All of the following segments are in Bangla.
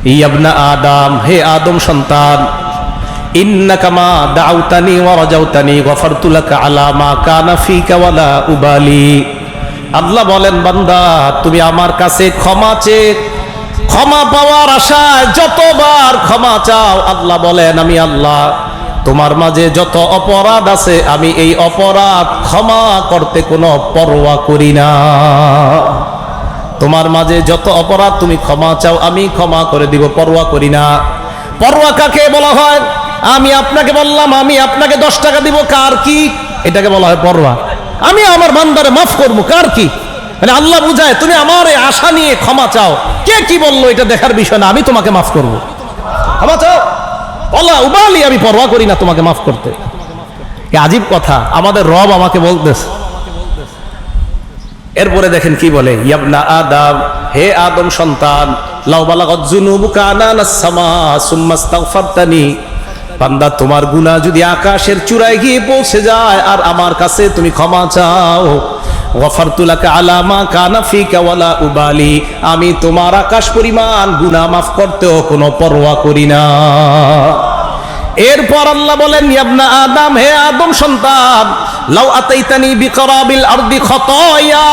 ইবনা আদম, হে আদম সন্তান, ইন্নাকা মা দাউতানি ওয়া রাজাউতানি গফারতু লাকা আলা মা কানা ফিকা ওয়ালা উবালি। আল্লাহ বলেন, বান্দা তুমি আমার কাছে ক্ষমা চেয়ে ক্ষমা পাওয়ার আশায় যতবার ক্ষমা চাও, আল্লাহ বলেন আমি আল্লাহ তোমার মাঝে যত অপরাধ আছে আমি এই অপরাধ ক্ষমা করতে কোনো পরোয়া করি না। তোমার মাঝে যত অপরাধ তুমি ক্ষমা চাও আমি ক্ষমা করে দিব, পরোয়া করি না। পরোয়া কাকে বলা হয়? আমি আপনাকে বললাম আমি আপনাকে 10 টাকা দিব, কার কি? এটাকে বলা হয় পরোয়া। আমি আমার বান্দারে মাফ করবো, কার কি? মানে আল্লাহ বুঝায় তুমি আমার এই আশা নিয়ে ক্ষমা চাও, কে কি বললো এটা দেখার বিষয় না, আমি তোমাকে মাফ করবো। ক্ষমা চাও বলা উবালি, আমি পরোয়া করি না তোমাকে মাফ করতে। আজীব কথা, আমাদের রব আমাকে বলতেছে। এরপরে দেখেন কি বলে, ইবনা আদম, হে আদম সন্তান, লাউ বালাগাত যুনুবুকা আনানাস সামা সুম্মা ইস্তাগফারতানি, বান্দা তোমার গুনাহ যদি আকাশের চূড়ায় গিয়ে পৌঁছে যায় আর আমার কাছে তুমি ক্ষমা চাও, গফারতু লাকা আলা মা কানা ফিকা ওয়ালা উবালি, আমি তোমার আকাশ পরিমাণ গুনাহ মাফ করতেও কোনো পরোয়া করি না। এরপর আল্লাহ বলেন, ইবনা আদম, হে আদম সন্তান, লাউ আতাইতানি বিকরাবিল আরদি খতায়া,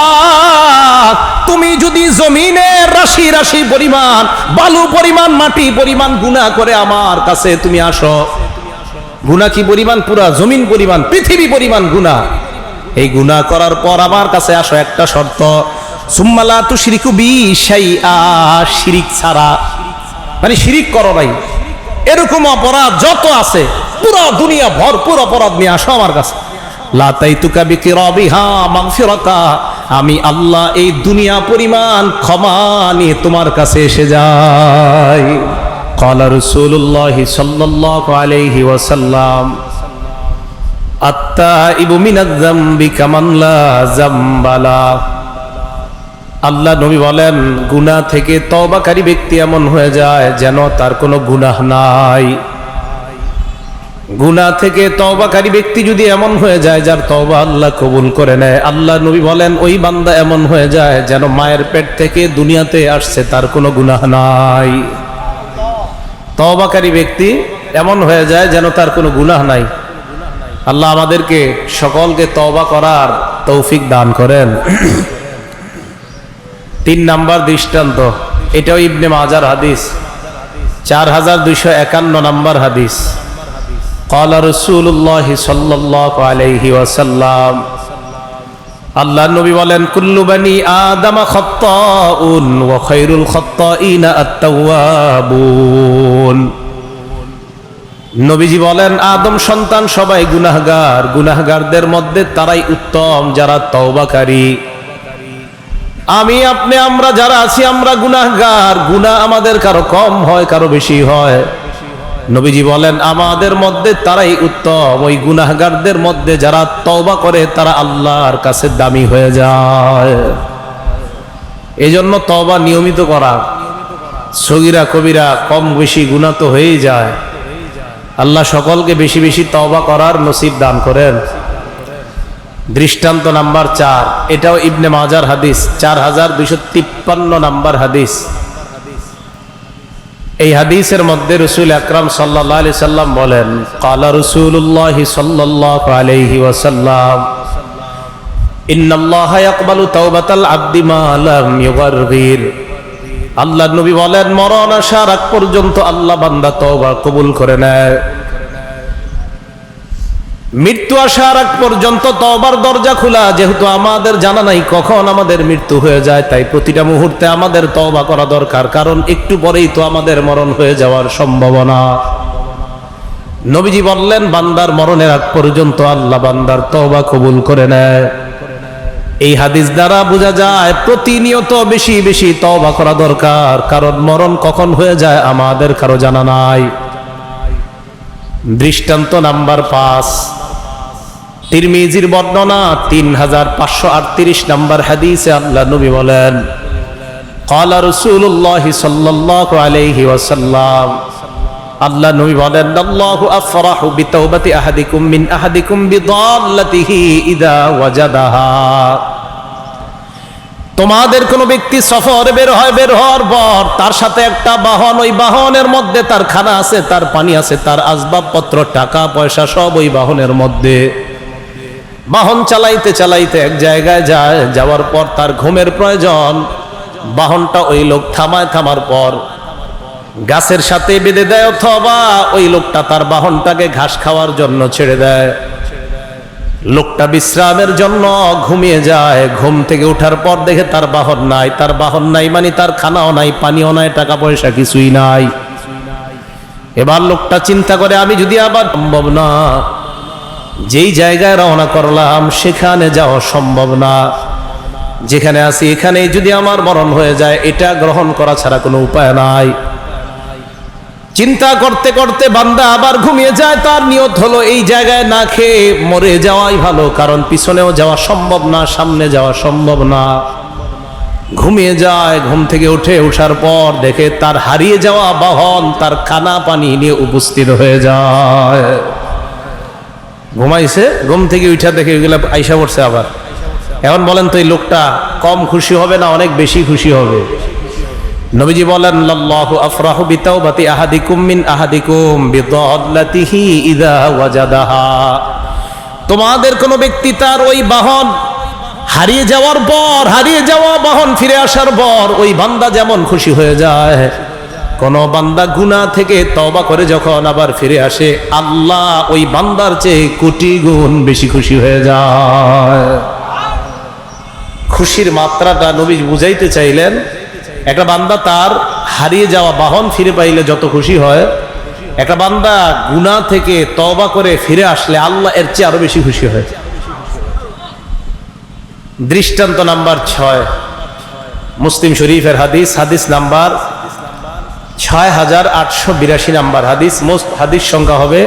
তুমি যদি জমিনের রাশি রাশি পরিমাণ বালু পরিমাণ মাটি পরিমাণ গুনাহ করে আমার কাছে তুমি আসো, গুনাহ কি পরিমাণ? পুরা জমিন পরিমাণ, পৃথিবী পরিমাণ গুনাহ। এই গুনাহ করার পর আমার কাছে আসো, একটা শর্ত, সুম্মা লা তুশরিকু বি শাইআ, শিরিক ছাড়া, মানে শিরিক করো নাই, এরকম অপরাধ যত আছে পুরো দুনিয়া ভরপুর অপরাধ নিয়ে আসো আমার কাছে। লা তাইতুকা বিকিরাবিহা মাগফিরাতা, আমি আল্লাহ এই দুনিয়া পরিমাণ ক্ষমা নিয়ে তোমার কাছে এসে যাই। ক্বালা রাসূলুল্লাহি সাল্লাল্লাহু আলাইহি ওয়াসাল্লাম, আত্তাইবু মিনাজ যামবি কামান লা যামবা লা। আল্লাহ নবী বলেন, গুনাহ থেকে তওবাকারী ব্যক্তি এমন হয়ে যায় যেন তার কোনো গুনাহ নাই। গুনাহ থেকে তওবাকারী ব্যক্তি যদি এমন হয়ে যায় যার তওবা আল্লাহ কবুল করে নেয়, আল্লাহ নবী বলেন ওই বান্দা এমন হয়ে যায় যেন মায়ের পেট থেকে দুনিয়াতে আসছে, তার কোনো গুনাহ নাই। তওবাকারী ব্যক্তি এমন হয়ে যায় যেন তার কোনো গুনাহ নাই। আল্লাহ আমাদেরকে সকলকে তওবা করার তৌফিক দান করেন। 3 নাম্বার দৃষ্টান্ত, এটাও ইবনে মাজার হাদিস, 4251 নাম্বার হাদিস। ক্বালা রাসূলুল্লাহি সাল্লাল্লাহু আলাইহি ওয়াসাল্লাম, আল্লাহর নবী বলেন, কুল্লু বানি আদম খাত্তাউন ওয়া খায়রুল খাত্তাইনা আত-তাওয়াবুন। নবীজি বলেন, আদম সন্তান সবাই গুনাহগার, গুনাহগারদের মধ্যে তারাই উত্তম যারা তওবাকারী। আমি আপনি আমরা যারা আছি আমরা গুনাহগার, গুনাহ আমাদের কারো কম হয় কারো বেশি হয়। নবীজি বলেন আমাদের মধ্যে তারাই উত্তম, ওই গুনাহগারদের মধ্যে যারা তওবা করে তারা আল্লাহর কাছে দামি হয়ে যায়। এজন্য তওবা নিয়মিত করা, সগীরা কবিরা কম বেশি গুনাহ তো হয়েই যায়। আল্লাহ সকলকে বেশি বেশি তওবা করার নসিব দান করেন। দৃষ্টান্ত নাম্বার 4, এটাও ইবনে মাজার হাদিস, 4253 নাম্বার হাদিস। এই হাদিসের মধ্যে রাসূল আকরাম সাল্লাল্লাহু আলাইহি সাল্লাম বলেন, ক্বালা রাসূলুল্লাহি সাল্লাল্লাহু আলাইহি ওয়াসাল্লাম, ইন্নাল্লাহা ইয়াকবালু তাওবাতাল আবদি মা লাম ইউগারগির। আল্লাহর নবী বলেন, মরণ আসার আগ পর্যন্ত আল্লাহ বান্দা তওবা কবুল করে নেয়। মৃত্যু আসার আগ পর্যন্ত তওবার দরজা খোলা। যেহেতু আমাদের জানা নাই কখন আমাদের মৃত্যু হয়ে যায়, তাই প্রতিটা মুহূর্তে আমাদের তওবা করা দরকার, কারণ একটু পরেই তো আমাদের মরণ হয়ে যাওয়ার সম্ভাবনা। নবীজি বললেন, বান্দার মরণের আগ পর্যন্ত আল্লাহ বান্দার তওবা কবুল করে নেয়। এই হাদিস দ্বারা বোঝা যায় প্রতিনিয়ত বেশি বেশি তওবা করা দরকার, কারণ মরণ কখন হয়ে যায় আমাদের কারো জানা নাই। দৃষ্টান্ত নাম্বার 5, তিরমিজির বর্ণনা 3538 নাম্বার হাদিসে আল্লাহ নবী বলেন, ক্বালা রাসূলুল্লাহি সাল্লাল্লাহু আলাইহি ওয়াসাল্লাম, আল্লাহ নবী বলেন, আল্লাহু আফরাহু বিতাওবাতি আহাদিকুম মিন আহাদিকুম বিদাল্লাতিহি ইযা ওয়াজাদাহা। তোমাদের কোনো ব্যক্তি সফরে বের হয়, বের হওয়ার পর তার সাথে একটা বাহন, ওই বাহনের মধ্যে তার খানা আছে, তার পানি আছে, তার আসবাবপত্র, টাকা পয়সা সব ওই বাহনের মধ্যে। বাহন চালাইতে চালাইতে এক জায়গায় যায়, যাওয়ার পর তার ঘুমের প্রয়োজন। বাহনটা ওই লোক থামায়, থামার পর গাছের সাথে বেঁধে দেয়, অথবা ওই লোকটা তার বাহনটাকে ঘাস খাওয়ার জন্য ছেড়ে দেয়। লোকটা বিশ্রামের জন্য ঘুমিয়ে যায়। ঘুম থেকে ওঠার পর দেখে তার বাহন নাই। তার বাহন নাই মানে তার খানাও নাই, পানিও নাই, টাকা পয়সা কিছুই নাই। এবার লোকটা চিন্তা করে, আমি যদি আবার সম্ভব না, যেই জায়গায় রওনা করলাম সেখানে যাওয়া সম্ভব না, যেখানে আছি এখানেই যদি আমার মরণ হয়ে যায়, এটা গ্রহণ করা ছাড়া কোনো উপায় নাই। চিন্তা করতে করতে বান্দা আবার ঘুমিয়ে যায়। তার নিয়ত হলো এই জায়গায় না খেয়ে মরে যাওয়াই ভালো, কারণ পিছনেও যাওয়া সম্ভব না, সামনে যাওয়া সম্ভব না। ঘুমিয়ে যায়। ঘুম থেকে ওঠার পর দেখে তার হারিয়ে যাওয়া বাহন তার খানা পানি নিয়ে উপস্থিত হয়ে যায়। ঘুমাইছে, ঘুম থেকে উঠা দেখে এগুলো আইসা পড়ছে আবার। এখন বলেন তো এই লোকটা কম খুশি হবে না অনেক বেশি খুশি হবে? নবীজি বলেন, লাল্লাহু আফরাহু বিতাওবাতি আহাদিকুম মিন আহাদিকুম বিদাল্লাতিহি ইযা ওয়াজাদাহা। তোমাদের কোন ব্যক্তি তার ওই বাহন হারিয়ে যাওয়ার পর, হারিয়ে যাওয়া বাহন ফিরে আসার পর ওই বান্দা যেমন খুশি হয়ে যায়, কোন বান্দা গুনাহ থেকে তওবা করে যখন আবার ফিরে আসে, আল্লাহ ওই বান্দার চেয়ে কোটি গুণ বেশি খুশি হয়ে যায়। খুশির মাত্রাটা নবী বুঝাইতে চাইলেন, একটা বান্দা তার হারিয়ে যাওয়া বাহন ফিরে পাইলে যত খুশি হয়, একটা বান্দা গুনাহ থেকে তওবা করে ফিরে আসলে আল্লাহ এর চেয়ে আরো বেশি খুশি হয়। দৃষ্টান্ত নাম্বার 6, মুসলিম শরীফের হাদিস, হাদিস নাম্বার 6882 নাম্বার হাদিস। মোস্ট হাদিস সংখ্যা হবে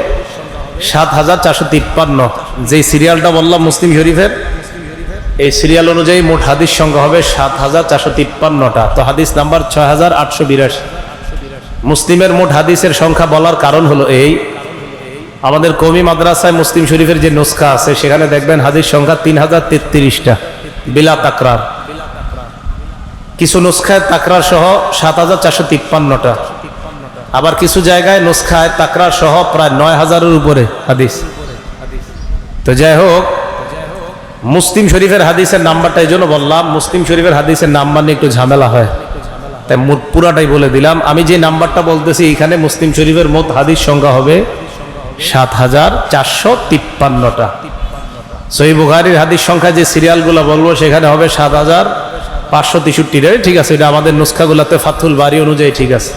7453। যে সিরিয়ালটা বললাম মুসলিম শরীফের, এই সিরিয়াল অনুযায়ী মোট হাদিস সংখ্যা হবে 7453টা। তো হাদিস নাম্বার 6882। মুসলিমের মোট হাদিসের সংখ্যা বলার কারণ হলো এই, আমাদের কওমি মাদ্রাসায় মুসলিম শরীফের যে নুসখা আছে সেখানে দেখবেন হাদিস সংখ্যা 3033টা বিলা তাকরার। কিছু নুসখায় তাকরার সহ 7453টা, আবার কিছু জায়গায় নুসখায় তাকরার সহ প্রায় 9000-এর উপরে হাদিস। তো যাই হোক, মুসলিম শরীফের হাদিসের নাম্বারটা এই জন্য বললাম, মুসলিম শরীফের হাদিসের নাম্বার নিয়ে একটু ঝামেলা হয়, তাই মোট পুরাটাই বলে দিলাম। আমি যে নাম্বারটা বলতেছি এখানে মুসলিম শরীফের মোট হাদিস সংখ্যা হবে 7453টা। সহিহ বুখারীর হাদিস সংখ্যা যে সিরিয়ালগুলো বলবো সেখানে হবে 7563। ঠিক আছে, এটা আমাদের নুসখাগুলোতে ফাথুল বারি অনুযায়ী ঠিক আছে।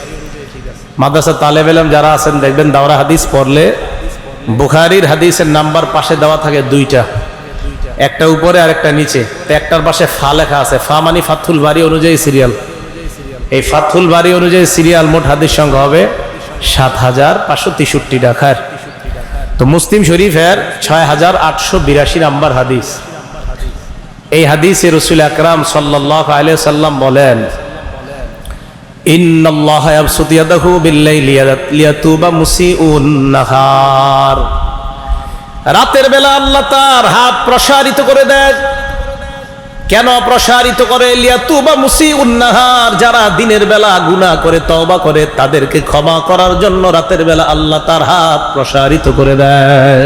মাদ্রাসা তালেব ইলম যারা আছেন দেখবেন দাওরা হাদিস পড়লে বুখারীর হাদিসের নাম্বার পাশে দেওয়া থাকে দুইটা, একটা উপরে আর একটা নিচে। তো একটার পাশে ফা লেখা আছে, ফা মানে ফাথুল বারি অনুযায়ী সিরিয়াল। এই ফাথুল বারি অনুযায়ী সিরিয়াল মোট হাদিস সংখ্যা হবে 7563 টাকার। তো মুসলিম শরীফের 6882 নাম্বার হাদিস। এই হাদিসে রাসূল আকরাম সাল্লাল্লাহু আলাইহি ওয়াসাল্লাম বলেন, ইন্নাল্লাহা ইয়াবসুতু ইয়াদাহু বিল-লাইলি লিয়াতুবা মুসিউন নাহার। রাতের বেলা আল্লাহ তার হাত প্রসারিত করে দেয়। কেন প্রসারিত করে? লিয়াতুবা মুসিউন নাহার, যারা দিনের বেলা গুনাহ করে তওবা করে তাদেরকে ক্ষমা করার জন্য রাতের বেলা আল্লাহ তার হাত প্রসারিত করে দেয়।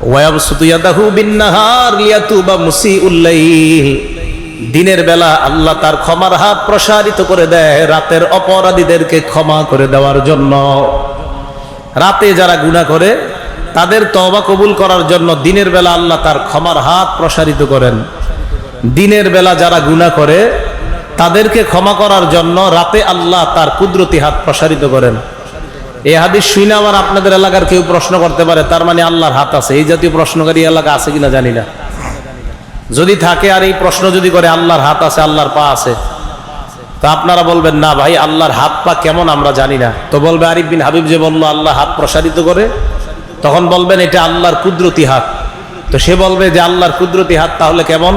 ওয়ায়াবসুতু ইয়াদাহু বিন-নাহার লিয়াতুবা মুসিউল লাইল, দিনের বেলা আল্লাহ তার ক্ষমার হাত প্রসারিত করে দেয় রাতের অপরাধীদেরকে ক্ষমা করে দেওয়ার জন্য। রাতে যারা গুনাহ করে তাদের তওবা কবুল করার জন্য দিনের বেলা আল্লাহ তার ক্ষমার হাত প্রসারিত করেন। দিনের বেলা যারা গুনাহ করে তাদেরকে ক্ষমা করার জন্য রাতে আল্লাহ তার কুদরতি হাত প্রসারিত করেন। এই হাদিস শুনে আবার আপনাদের এলাকার কেউ প্রশ্ন করতে পারে, তার মানে আল্লাহর হাত আছে। এই জাতীয় প্রশ্নকারী এলাকা আছে কিনা জানি না। যদি থাকে আর এই প্রশ্ন যদি করে আল্লাহর হাত আছে, আল্লাহর পা আছে, তা আপনারা বলবেন না ভাই আল্লাহর হাত পা কেমন আমরা জানি না। তো বলবে আরিফ বিন হাবিব যে বললো আল্লাহ হাত প্রসারিত করে, তখন বলবেন এটা আল্লাহর কুদরতি হাত। তো সে বলবে যে আল্লাহর কুদরতি হাত তাহলে কেমন?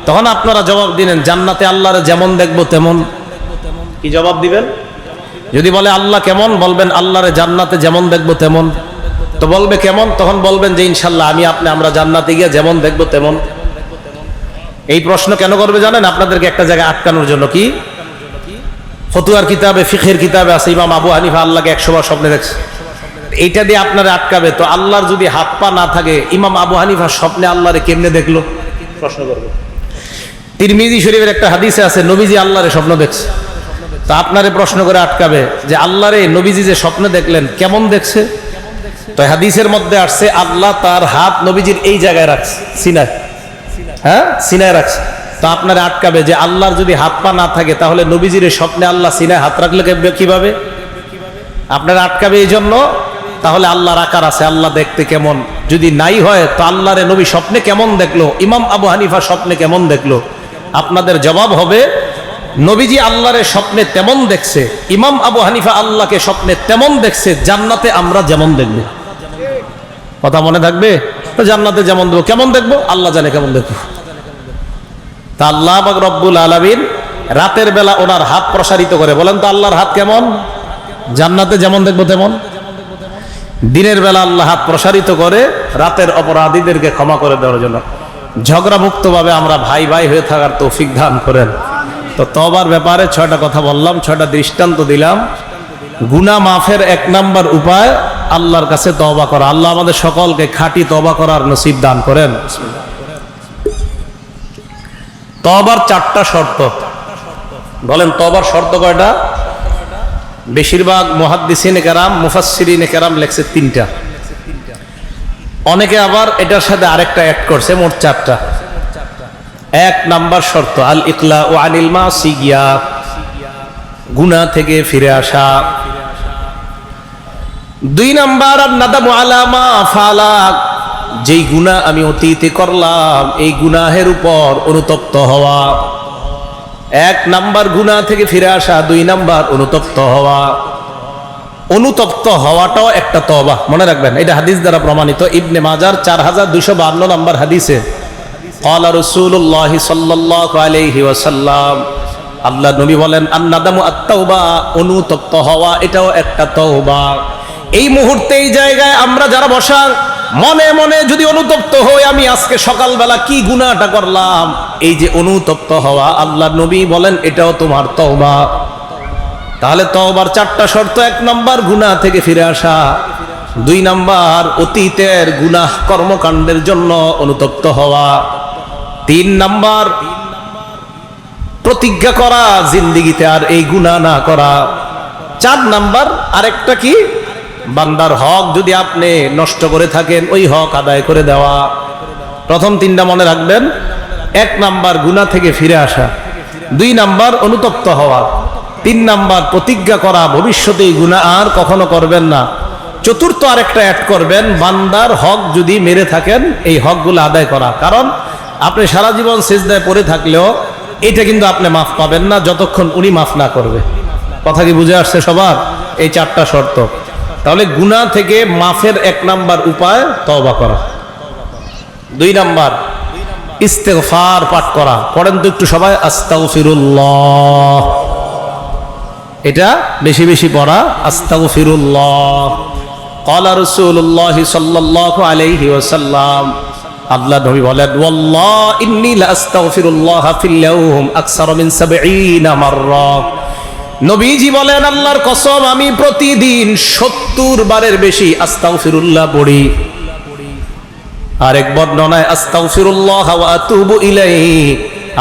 তখন আপনারা জবাব দিলেন জান্নাতে আল্লাহর যেমন দেখবো তেমন। কি জবাব দিবেন? যদি বলে আল্লাহ কেমন, বলবেন আল্লাহরে জান্নাতে যেমন দেখবো তেমন। তো বলবে কেমন? তখন বলবেন যে ইনশাল্লাহ আমরা জান্নাতে গিয়ে যেমন দেখবো তেমন। এই প্রশ্ন কেন করবে জানেন? আপনাদেরকে একটা জায়গায় আটকানোর জন্য। কি? ফতুয়ার কিতাবে, ফিকহের কিতাবে আছে ইমাম আবু হানিফা আল্লাহকে 100 বার স্বপ্নে দেখছে। এইটা দিয়ে আপনারা আটকাবে। তো আল্লাহর যদি হাত পা না থাকে, ইমাম আবু হানিফা স্বপ্নে আল্লাহরে কেমনে দেখলো? প্রশ্ন করবে। তিরমিজি শরীফের একটা হাদিসে আছে নবীজি আল্লাহরে স্বপ্ন দেখছে। তা আপনারে প্রশ্ন করে আটকাবে যে আল্লাহরে নবীজি যে স্বপ্নে দেখলেন কেমন দেখছে? তো হাদিসের মধ্যে আসছে আল্লাহ তার হাত নবীজির এই জায়গায় রাখছে, সিনায়। হ্যাঁ, সিনায় রাখছে। তো আপনারা আটকাবে যে আল্লাহর যদি হাত পা না থাকে তাহলে নবীজির স্বপ্নে আল্লাহ সিনায় হাত রাখলে কিভাবে? আপনারা আটকাবে এই জন্য। তাহলে আল্লাহর আকার আছে, আল্লাহ দেখতে কেমন? যদি নাই হয় তো আল্লাহরে নবী স্বপ্নে কেমন দেখলো, ইমাম আবু হানিফা স্বপ্নে কেমন দেখলো? আপনাদের জবাব হবে নবীজি আল্লাহরে স্বপ্নে তেমন দেখছে, ইমাম আবু হানিফা আল্লাহকে স্বপ্নে তেমন দেখছে, জান্নাতে আমরা যেমন দেখব। কথা মনে থাকবে? তো জান্নাতে যেমন দেখবো, কেমন দেখবো আল্লাহ জানে কেমন দেখবো। তা আল্লাহ পাক রব্বুল আলামিন রাতের বেলা ওনার হাত প্রসারিত করে। বলেন তো আল্লাহর হাত কেমন? জান্নাতে যেমন দেখবো তেমন। দিনের বেলা আল্লাহ হাত প্রসারিত করে রাতের অপরাধীদেরকে ক্ষমা করে দেওয়ার জন্য। ঝগড়া মুক্ত ভাবে আমরা ভাই ভাই হয়ে থাকার তৌফিক দান করেন। তো তওবার ব্যাপারে 6টা কথা বললাম, 6টা দৃষ্টান্ত দিলাম। গুনাহ মাফের 1 নাম্বার উপায় আল্লাহর কাছে তওবা করা। আল্লাহ আমাদের সকলকে খাঁটি তওবা করার নসিব দান করেন। তওবার 4টা শর্ত। বলেন তওবার শর্ত কয়টা? বেশিরভাগ মুহাদ্দিসিনে কেরাম, মুফাসসিরিনে কেরাম লেখছে 3টা। অনেকে আবার এটার সাথে আরেকটা অ্যাড করছে, মোট 4টা। 1 নাম্বার শর্ত আল ইকলাউ আনিল মাসিয়া, গুনাহ থেকে ফিরে আসা। 2 নাম্বার আন নাদামু আলা মা ফালা, যেই গুনাহ আমি অতীতে করলাম এই গুনাহের উপর অনুতপ্ত হওয়া। 1 নাম্বার গুনাহ থেকে ফিরে আসা, 2 নাম্বার অনুতপ্ত হওয়া। অনুতপ্ত হওয়াটাও একটা তওবা, মনে রাখবেন। এটা হাদিস দ্বারা প্রমাণিত। ইবনে মাজার 4252 নম্বর হাদিসে ক্বালা রাসূলুল্লাহ সাল্লাল্লাহু আলাইহি ওয়াসাল্লাম, আল্লাহ নবী বলেন আন-নাদামু আত-তাওবা, অনুতপ্ত হওয়া এটাও একটা তওবা। এই মুহূর্তে এই জায়গায় আমরা যারা বসা, মনে মনে যদি অনুতপ্ত হই আমি আজকে সকালবেলা কি গুনাহটা করলাম, এই যে অনুতপ্ত হওয়া, আল্লাহ নবী বলেন এটাও তোমার তওবা। তাহলে তওবার 4টা শর্ত। 1 নাম্বার গুনাহ থেকে ফিরে আসা, 2 নাম্বার অতীতের গুনাহ কর্মকাণ্ডের জন্য অনুতপ্ত হওয়া, 3 নাম্বার প্রতিজ্ঞা করা জিন্দেগিতে আর এই গুনাহ না করা, 4 নাম্বার আরেকটা কি, বান্দার হক যদি আপনি নষ্ট করে থাকেন ওই হক আদায় করে দেওয়া। প্রথম 3টা মনে রাখবেন। 1 নাম্বার গুনাহ থেকে ফিরে আসা, 2 নাম্বার অনুতপ্ত হওয়া, 3 নাম্বার প্রতিজ্ঞা করা ভবিষ্যতে এই গুনাহ আর কখনো করবেন না। 4র্থ আরেকটা অ্যাড করবেন, বান্দার হক যদি মেরে থাকেন এই হকগুলো আদায় করা। কারণ আপনি সারা জীবন সিজদায় পড়ে থাকলেও এটা কিন্তু আপনি মাফ পাবেন না যতক্ষণ উনি মাফ না করবে। কথা কি বুঝে আসছে সবার? এই 4টা শর্ত। তাহলে গুনাহ থেকে মাফের 1 নাম্বার উপায় তওবা করা। 2 নাম্বার ইস্তেগফার পাঠ করা। পড়েন তো একটু সবাই, আস্তাগফিরুল্লাহ। এটা বেশি বেশি পড়া, আস্তাগফিরুল্লাহ। ক্বালা রাসূলুল্লাহ সাল্লাল্লাহু আলাইহি ওয়াসাল্লাম, আল্লাহ নবী বলেন ওয়াল্লাহি ইন্নী লা আস্তাগফিরুল্লাহ ফিল ইয়াউম আকসার মিন 70 মাররা। নবীজি বলেন আল্লাহর কসম আমি প্রতিদিন 70 বারের বেশি আস্তাগফিরুল্লাহ পড়ি। আরেক বর্ণনায় আস্তাগফিরুল্লাহ ওয়া আতুবু ইলাইহি,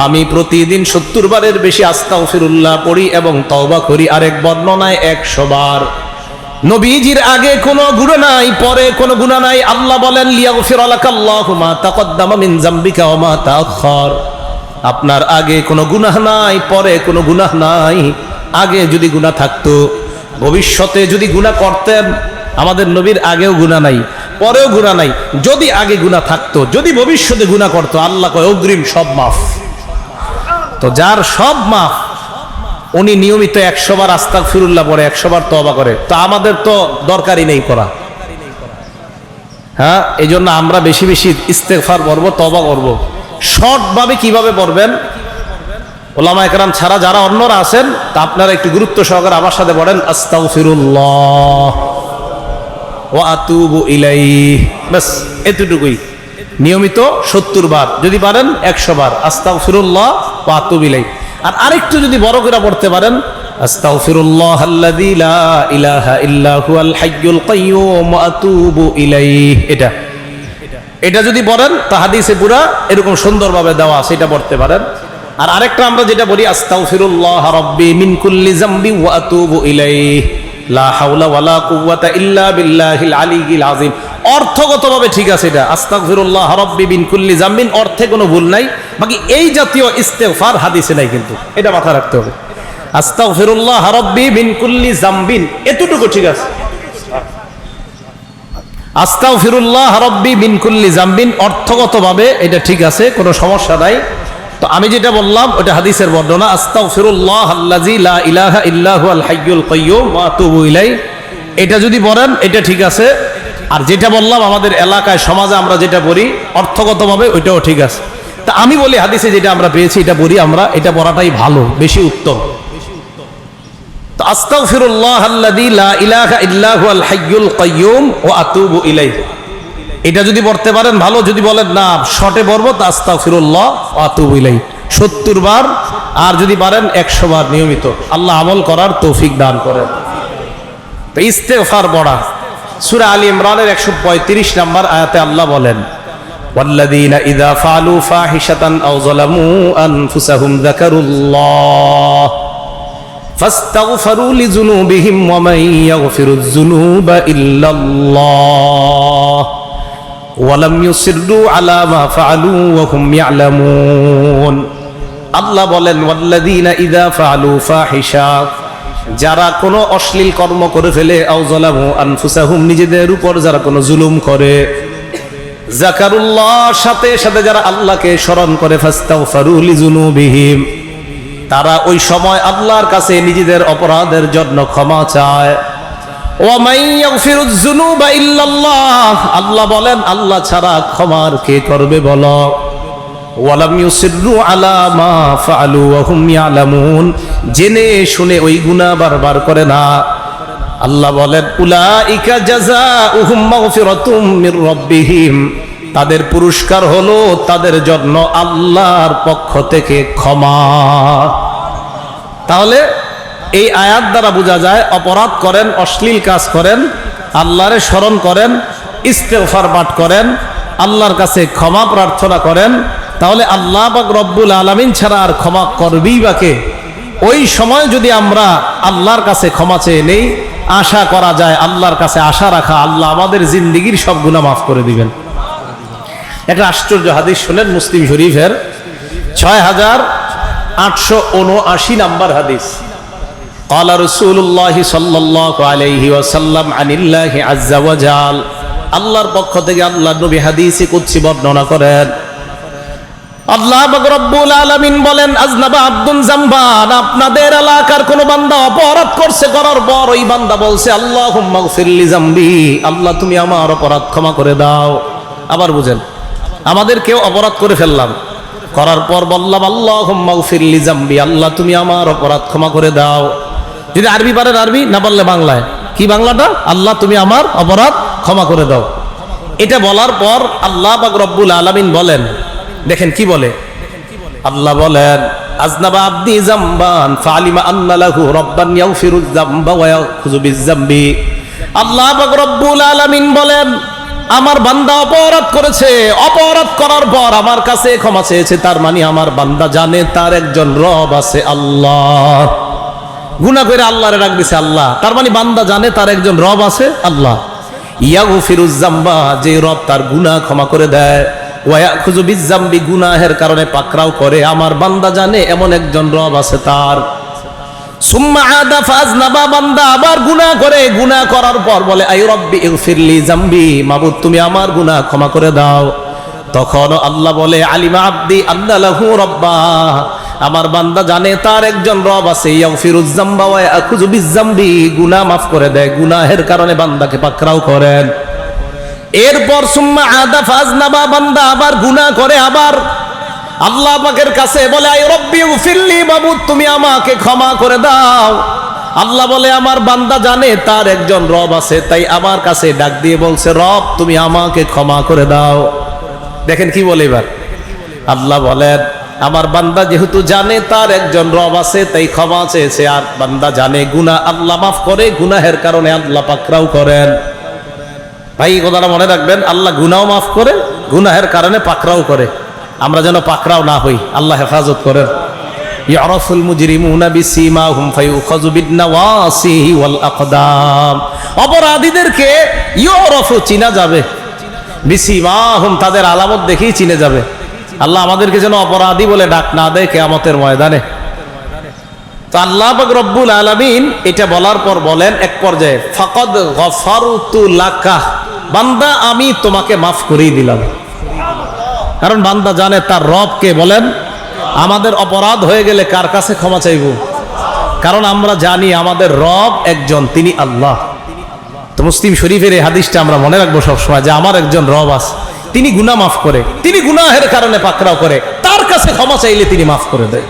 আমি প্রতিদিন 70 বারের বেশি আস্তাগফিরুল্লাহ পড়ি এবং তওবা করি। আরেক বর্ণনায় 100 বার। নবীজির আগে কোনো গুনাহ নাই, পরে কোনো গুনাহ নাই। আল্লাহ বলেন লিয়াগফিরা লাকাল্লাহু মা তাকদ্দামা মিন যামবিকা ওয়া মা তাআখার। আপনার আগে কোনো গুনাহ নাই, পরে কোনো গুনাহ নাই। আগে যদি গুনাহ থাকতো, ভবিষ্যতে যদি গুনাহ করতেন, আমাদের নবীর আগেও গুনাহ নাই, পরেও গুনাহ নাই। যদি আগে গুনাহ থাকতো, যদি ভবিষ্যতে গুনাহ করতো, আল্লাহ কয় অগ্রিম সব মাফ। তো যার সব মাফ, উনি নিয়মিত 100 বার আস্তাগফিরুল্লাহ পড়ে, 100 বার তওবা করে। তো আমাদের তো দরকারই নেই করা। হ্যাঁ, এই জন্য আমরা বেশি বেশি ইস্তেগফার করব, তওবা করব। শর্ট ভাবে কিভাবে পড়বেন, ওলামা একরাম ছাড়া যারা অন্যরা আছেন তা আপনারা একটু গুরুত্ব সহকারে আমার সাথে পড়েন, আস্তাগফিরুল্লাহ ওয়া আতুবু ইলাইহি। বাস এতটুকুই। নিয়মিত 70 বার, যদি পারেন 100 বার আস্তাগফিরুল্লাহ ওয়া আতুবু ইলাইহি। আর আরেকটু যদি বড় করে পড়তে পারেন, আস্তাগফিরুল্লাহাল্লাযী লা ইলাহা ইল্লা হুয়াল হাইয়ুল কাইয়্যুম ওয়া আতুবু ইলাইহি। এটা যদি পড়েন তা হাদিসে পুরা এরকম সুন্দরভাবে দেওয়া, সেটা পড়তে পারেন। আর আরেকটা আমরা যেটা বলি, আস্তাগফিরুল্লাহ রাব্বি মিন কুল্লি যামবি ওয়া আতুবু ইলাইহি লা হাওলা ওয়ালা কুওয়াতা ইল্লা বিল্লাহিল আলিয়্যিল আযীম। অর্থগতভাবে ঠিক আছে, এটা আস্তাগফিরুল্লাহ রাব্বি মিন কুল্লি যামবিন, অর্থে কোনো ভুল নাই। বাকি এই জাতীয় ইস্তেগফার হাদিসে নাই, কিন্তু এটা মাথায় রাখতে হবে। আস্তাগফিরুল্লাহ রাব্বি মিন কুল্লি যামবিন, এতটুকু ঠিক আছে। আস্তাগফিরুল্লাহ রাব্বি মিন কুল্লি যামবিন অর্থগতভাবে এটা ঠিক আছে, কোনো সমস্যা নাই। তো আমি যেটা বললাম ওটা হাদিসের বর্ণনা, আস্তাগফিরুল্লাহাল্লাযী লা ইলাহা ইল্লা হুয়াল হাইয়ুল কাইয়্যুম ওয়া আতুবু ইলাইহি। এটা যদি পড়েন এটা ঠিক আছে। আর যেটা বললাম আমাদের এলাকায় সমাজে আমরা যেটা পড়ি অর্থগতভাবে ওইটাও ঠিক আছে। তা আমি বলি হাদিসে যেটা আমরা পেয়েছি এটা পড়ি আমরা, এটা পড়াটাই ভালো, বেশি উত্তম। তো আস্তাগফিরুল্লাহাল্লাযী লা ইলাহা ইল্লা হুয়াল হাইয়ুল কাইয়্যুম ওয়া আতুবু ইলাইহি, এটা যদি পড়তে পারেন ভালো। যদি বলেন না শর্টে পড়ব, তা আস্তাগফিরুল্লাহ ওয়া আতুবু ইলাইহি 70 বার, আর যদি পারেন 100 বার নিয়মিত। আল্লাহ আমল করার তৌফিক দান করেন। তো ইস্তেগফার পড়া, সূরা আলী ইমরানের 135 নম্বর আয়াতে আল্লাহ বলেন, ওয়াল্লাযীনা ইযা ফাআলু ফাহিশাতান আও যালামু আনফুসাহুম যাকারুল্লাহ ফাস্তাগফারু লিযুনুবিহিম ওয়া মান ইয়াগফিরুয যুনুবা ইল্লাল্লাহ ওয়া লাম ইউসিররু আলা মা ফাআলু ওয়া হুম ইয়ালামুন। আল্লাহ বলেন, ওয়াল্লাযীনা ইযা ফাআলু ফাহিশা, যারা কোনো অশ্লীল কর্ম করে ফেলে, আও যালামু আনফুসাহুম, নিজেদের উপর যারা কোনো জুলুম করে, যাকারুল্লাহ, সাথে সাথে যারা আল্লাহকে স্মরণ করে, ফাস্তাগফারু লিযুনুবিহিম, তারা ওই সময় আল্লাহর কাছে নিজেদের অপরাধের জন্য ক্ষমা চায়। ওয়া মান ইয়াগফিরুয যুনুবা ইল্লাল্লাহ, আল্লাহ বলেন আল্লাহ ছাড়া ক্ষমার কে করবে বলো। ওয়া লাম ইউসিররু আলা মা ফাআলু ওয়া হুম ইয়ালামুন, জেনে শুনে ওই গুনাহ বারবার করে না। আল্লাহ বলেন, উলাইকা জাযাউহুম মাগফিরাতুম মির রাব্বিহিম, তাদের পুরস্কার হলো তাদের জন্য আল্লাহর পক্ষ থেকে ক্ষমা। তাহলে এই আয়াত দ্বারা বোঝা যায়, অপরাধ করেন, অশ্লীল কাজ করেন, আল্লাহরে স্মরণ করেন, ইস্তেগফার পাঠ করেন, আল্লাহর কাছে ক্ষমা প্রার্থনা করেন, তাহলে আল্লাহ পাক রব্বুল আলামিন ছাড়া আর ক্ষমা করবেই বা কে? ওই সময় যদি আমরা আল্লাহর কাছে ক্ষমা চেয়ে নেই, আশা করা যায়, আল্লাহর কাছে আশা রাখা, আল্লাহ আমাদের জিন্দেগীর সব গুনাহ মাফ করে দিবেন। একটা আশ্চর্য হাদিস শুনেন, মুসলিম শরীফের 6879 নম্বর হাদিস। قال رسول الله صلى الله عليه وسلم عن الله عز وجل, আল্লাহর পক্ষ থেকে আল্লাহর নবী হাদিসে কুদসি বর্ণনা করেন, আল্লাহ পাক রব্বুল আলামিন বলেন, আজনাবা আব্দুন জামবান, আপনাদের এলাকার কোন বান্দা অপরাধ করছে, করার পর ওই বান্দা বলছে, আল্লাহুম্মা গফিরলি জামবি, আল্লাহ তুমি আমার অপরাধ ক্ষমা করে দাও। আবার বুঝেন, আমাদের কেউ অপরাধ করে ফেললাম, করার পর বললাম আল্লাহুম্মা গফিরলি জামবি, আল্লাহ তুমি আমার অপরাধ ক্ষমা করে দাও। যদি আরবি পারেন আরবি, না পারলে বাংলায়। কি বাংলাটা? আল্লাহ তুমি আমার অপরাধ ক্ষমা করে দাও। এটা বলার পর আল্লাহ পাক রব্বুল আলামিন বলেন, দেখেন কি বলে, আল্লাহ বলেন, আজনাবা আব্দি জামবান ফালিমা আন্না লাহু রাব্বান ইয়াগফিরুয যামবা ওয়া ইয়াখুযু বিয-যামবি। আল্লাহ পাক রব্বুল আলামিন বলেন, আমার বান্দা অপরাধ করেছে, অপরাধ করার পর আমার কাছে ক্ষমা চেয়েছে, তার মানে আমার বান্দা জানে তার একজন রব আছে আল্লাহ। গুনাহ করে আল্লাহরে ডাক দিছে আল্লাহ, তার মানে বান্দা জানে তার একজন রব আছে আল্লাহ। ইয়াগফিরুয যামবা, যে রব তার গুনাহ ক্ষমা করে দেয়, ওয়া ইয়াখুযু বিয-যামবি, গুনাহের কারণে পাকড়াও করে, আমার বান্দা জানে এমন একজন রব আছে তার। সুম্মা আদা ফাজনাবা, বান্দা আবার গুনাহ করে, গুনাহ করার পর বলে, আই রব্বি ইগফিরলি যামবি, মাবুদ তুমি আমার গুনাহ ক্ষমা করে দাও। তখন আল্লাহ বলে, আলিমা আব্দি আন্না লাহু রাব্বা, আমার বান্দা জানে তার একজন রব আছে, ইয়াগফিরুয যামবা ওয়া ইয়াখুযু বিয-যামবি, গুনাহ মাফ করে দেয়, গুনাহের কারণে বান্দাকে পাকড়াও করেন। এরপর সুম্মা আদা ফাজনাবা, বান্দা আবার গুনাহ করে, আবার আল্লাহ পাকের কাছে বলে, আই রব্বি ইগফিরলি, মাবুদ তুমি আমাকে ক্ষমা করে দাও। আল্লাহ বলে, আমার বান্দা জানে তার একজন রব আছে, তাই আমার কাছে ডাক দিয়ে বলছে, রব তুমি আমাকে ক্ষমা করে দাও। দেখেন কি বলে এবার আল্লাহ বলেন, আমার বান্দা যেহেতু জানে তার একজন রব আছে তাই ক্ষমা চেয়েছে। আর বান্দা জানে গুনাহ আল্লাহ মাফ করে, গুনাহের কারণে আল্লাহ পাকড়াও করেন। ভাই কথাটা মনে রাখবেন, আল্লাহ গুনাহও মাফ করে, গুনাহের কারণে পাকড়াও করে। আমরা যেন পাকড়াও না হই, আল্লাহ হেফাজত করেন। ইয়ারাফুল মুজরিমুনা বিসীমাহুম ফায়ুখাযু বিন্নাওয়াসিহি ওয়াল আকদাম। অপরাধীদেরকে ইয়ারাফু চিনা যাবে, বিসীমাহুম তাদের আলামত দেখেই চিনে যাবে। আল্লাহ আমাদেরকে যেন অপরাধী বলে ডাক না দেয় কিয়ামতের ময়দানে। তো আল্লাহ পাক রব্বুল আলামিন এটা বলার পর বলেন এক পর্যায়ে, ফাকাদ গফারতু লাকা, বান্দা আমি তোমাকে মাফ করেই দিলাম। কারণ বান্দা জানে তার রবকে। বলেন আমাদের অপরাধ হয়ে গেলে কার কাছে ক্ষমা চাইব? কারণ আমরা জানি আমাদের রব একজন, তিনি আল্লাহ। তো মুসলিম শরীফের এই হাদিসটা আমরা মনে রাখবো সবসময়, যে আমার একজন রব আছে, তিনি গুনাহ মাফ করে, তিনি গুনাহের কারণে পাকড়াও করে, তার কাছে ক্ষমা চাইলে তিনি মাফ করে দেয়।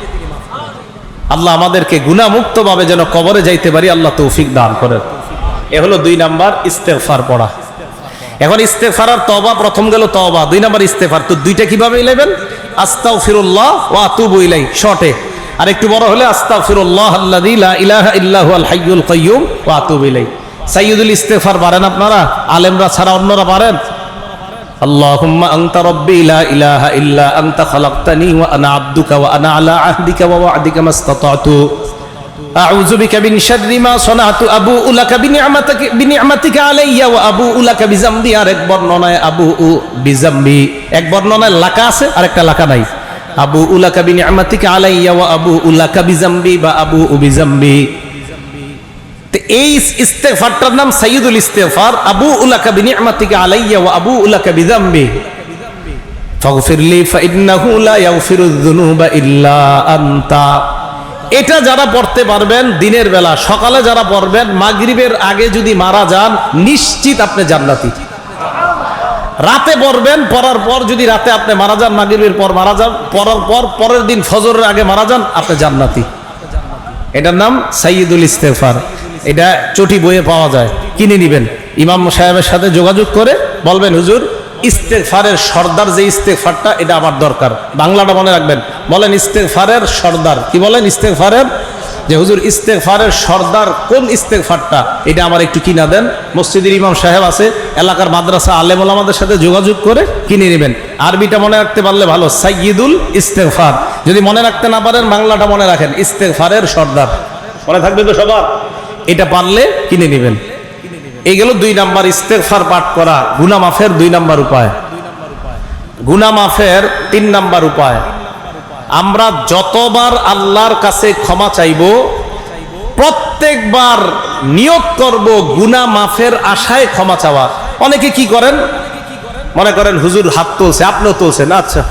আল্লাহ আমাদেরকে গুনাহ মুক্ত ভাবে যেন কবরে যাইতে পারি, আল্লাহ তৌফিক দান করেন। এ হলো 2 নাম্বার ইস্তেগফার পড়া। এখন ইস্তেগফার আর তওবা, প্রথম গেল তওবা, 2 নাম্বার ইস্তেগফার। তো দুইটা কিভাবে নেবেন? আস্তাগফিরুল্লাহ ওয়া আতুবু ইলাইহি শর্টে, আর একটু বড় হলে আস্তাগফিরুল্লাহ আল্লাযী লা ইলাহা ইল্লা হুয়াল হাইয়ুল কাইয়্যুম ওয়া আতুবু ইলাইহি। সাইয়্যিদুল ইস্তেগফার পারেন আপনারা? আলেমরা ছাড়া অন্যরা পারেন? আল্লাহুম্মা আনতা রাব্বি লা ইলাহা ইল্লা আনতা খালাকতানি ওয়া আনা আবদুকা ওয়া আনা আলা আহদিকা ওয়া ওয়া'দিকা মাসতাতা'তু আউযু বিকা মিন শাররি মা সানা'তু আবুউ লাকা বিনি'মাতিকা আলাইয়া ওয়া আবুউ লাকা বিযামবি। আর এক বর্ণনায় আবুউ বিযামবি, এক বর্ণনায় লাকা আছে আর একটা লাকা নাই। আবুউ লাকা বিনি'মাতিকা আলাইয়া ওয়া আবুউ লাকা বিযামবি বা আবুউ বিযামবি। তো এই ইস্তেগফারটার নাম সাইয়্যিদুল ইস্তেগফার, আবুউ লাকা বিনি'মাতিকা আলাইয়া ওয়া আবুউ লাকা বিযামবি ফাগফিরলি ফাইন্নাহু লা ইয়াগফিরুয যুনুবা ইল্লা আনতা। এটা যারা পড়তে পারবেন দিনের বেলা, সকালে যারা পড়বেন, মাগরিবের আগে যদি মারা যান নিশ্চিত আপনি জান্নাতি। রাতে পড়বেন, পড়ার পর যদি রাতে আপনি মারা যান, মাগরিবের পর মারা যান, পড়ার পর পরের দিন ফজরের আগে মারা যান, আপনি জান্নাতি। এটার নাম সাইয়্যিদুল ইস্তেগফার। এটা চটি বইয়ে পাওয়া যায়, কিনে নেবেন। ইমাম সাহেবের সাথে যোগাযোগ করে বলবেন, হুজুর ইস্তেগফারের সর্দার যে ইস্তেগফারটা, এটা আমার দরকার। বাংলাটা মনে রাখবেন, বলেন ইস্তেগফারের সর্দার। কি বলেন? ইস্তেগফারের, যে হুজুর ইস্তেগফারের সর্দার কোন ইস্তেগফারটা, এটা আমার একটু কিনা দেন। মসজিদের ইমাম সাহেব আছে, এলাকার মাদ্রাসা আলেম ওলামাদের সাথে যোগাযোগ করে কিনে নেবেন। আরবিটা মনে রাখতে পারলে ভালো, সাইয়্যিদুল ইস্তেগফার। যদি মনে রাখতে না পারেন, বাংলাটা মনে রাখেন, ইস্তেগফারের সর্দার। মনে থাকবে তো সবার? এটা পারলে কিনে নেবেন। এই গেল 2 নাম্বার ইস্তেগফার পাঠ করা, গুনাহ মাফের 2 নাম্বার উপায়। গুনাহ মাফের 3 নাম্বার উপায়, আমরা যতবার আল্লাহর কাছে ক্ষমা চাইব, প্রত্যেকবার নিয়ত করব গুনাহ মাফের আশায় ক্ষমা চাওয়া। অনেকে কি করেন, মনে করেন হুজুর হাত তুলছে, আপনিও তুলছেন, আচ্ছা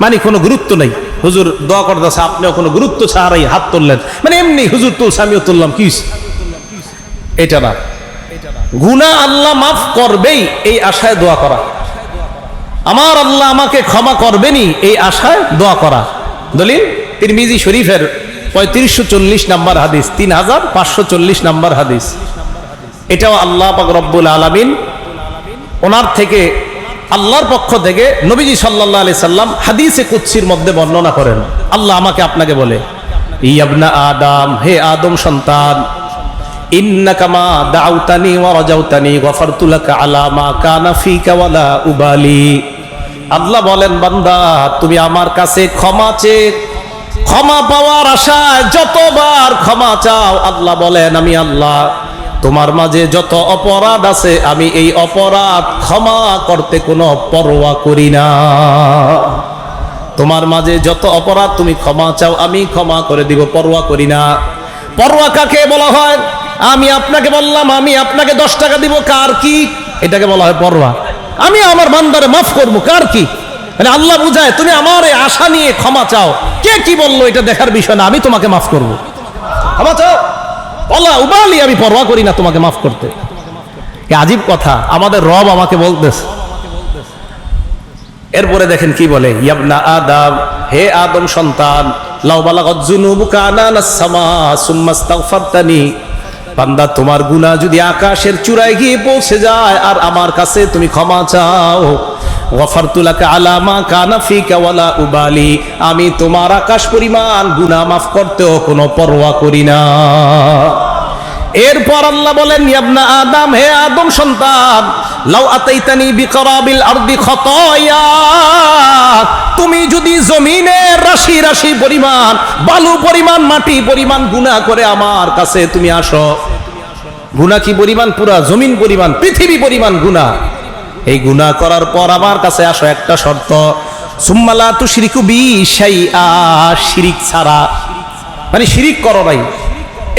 মানে কোনো গুরুত্ব নেই, হুজুর দোয়া করতেছে, আপনিও কোনো গুরুত্ব ছাড়াই হাত তুললেন, মানে এমনি হুজুর তুলছে আমিও তুললাম, কি এটা না। গুনাহ আল্লাহ মাফ করবেই এই আশায় দোয়া করা, আমার আল্লাহ আমাকে ক্ষমা করবেনই এই আশায় দোয়া করা। দলিল তিরমিজি শরীফের 3540 নাম্বার হাদিস, 3540 নাম্বার হাদিস। এটাও আল্লাহ পাক রব্বুল আলামিন ওনার থেকে, আল্লাহর পক্ষ থেকে নবীজি সাল্লাল্লাহু আলাইহি সাল্লাম হাদিসে কুদসির মধ্যে বর্ণনা করেন। আল্লাহ আমাকে আপনাকে বলে, ইবনা আদম, হে আদম সন্তান, ইন্নাকা মা দাউতানি ওয়া রাজাউতানি গফারতু লাকা আলা মা কানা ফিকা ওয়ালা উবালি। আল্লাহ বলেন, বান্দা তুমি আমার কাছে ক্ষমা চেয়ে, ক্ষমা পাওয়ার আশায় যতবার ক্ষমা চাও, আল্লাহ বলেন আমি আল্লাহ তোমার মাঝে যত অপরাধ আছে, আমি এই অপরাধ ক্ষমা করতে কোনো পরোয়া করি না। তোমার মাঝে যত অপরাধ তুমি ক্ষমা চাও, আমি ক্ষমা করে দিব, পরোয়া করি না। পরোয়া কাকে বলা হয়? আমি আপনাকে বললাম আমি আপনাকে 10 টাকা দিব, কার কি? এটাকে বলা হয় পরোয়া। আমি আমার বান্দারে মাফ করবো, কার কি? মানে আল্লাহ বুঝায় তুমি আমার এই আশা নিয়ে ক্ষমা চাও, কে কি বললো এটা দেখার বিষয় না, আমি তোমাকে মাফ করবো। ক্ষমা চাও, আল্লাহ উবালি, আমি পরোয়া করি না তোমাকে মাফ করতে। কি আজীব কথা, আমাদের রব আমাকে বলতেছে। এরপরে দেখেন কি বলে, ইয়াবনা আদম, হে আদম সন্তান, লাউ বালাগাত যুনুবুকা আনানাস সামা সুম্মা ইস্তাগফারতানি, বান্দা তোমার গুনাহ যদি আকাশের চূড়ায় গিয়ে পৌঁছে যায় আর আমার কাছে তুমি ক্ষমা চাও, গফারতু লাকা আলা মা কানা ফিকা ওয়ালা উবালি, আমি তোমার আকাশ পরিমাণ গুনাহ মাফ করতেও কোনো পরোয়া করি না। এরপর আল্লাহ বলেন, ইবনা আদম, হে আদম সন্তান, লাউ আতাইতানি বিকরাবিল আরদি খতায়া, তুমি যদি জমিনের রাশি রাশি পরিমাণ, বালু পরিমাণ, মাটি পরিমাণ গুনাহ করে আমার কাছে তুমি আসো। গুনাহ কি পরিমাণ? পুরা জমিন পরিমাণ, পৃথিবী পরিমাণ গুনাহ। এই গুনাহ করার পর আমার কাছে আসো, একটা শর্ত, সুম্মা লা তুশরিকু বি শাইআ, শিরিক ছাড়া, মানে শিরিক করো নাই,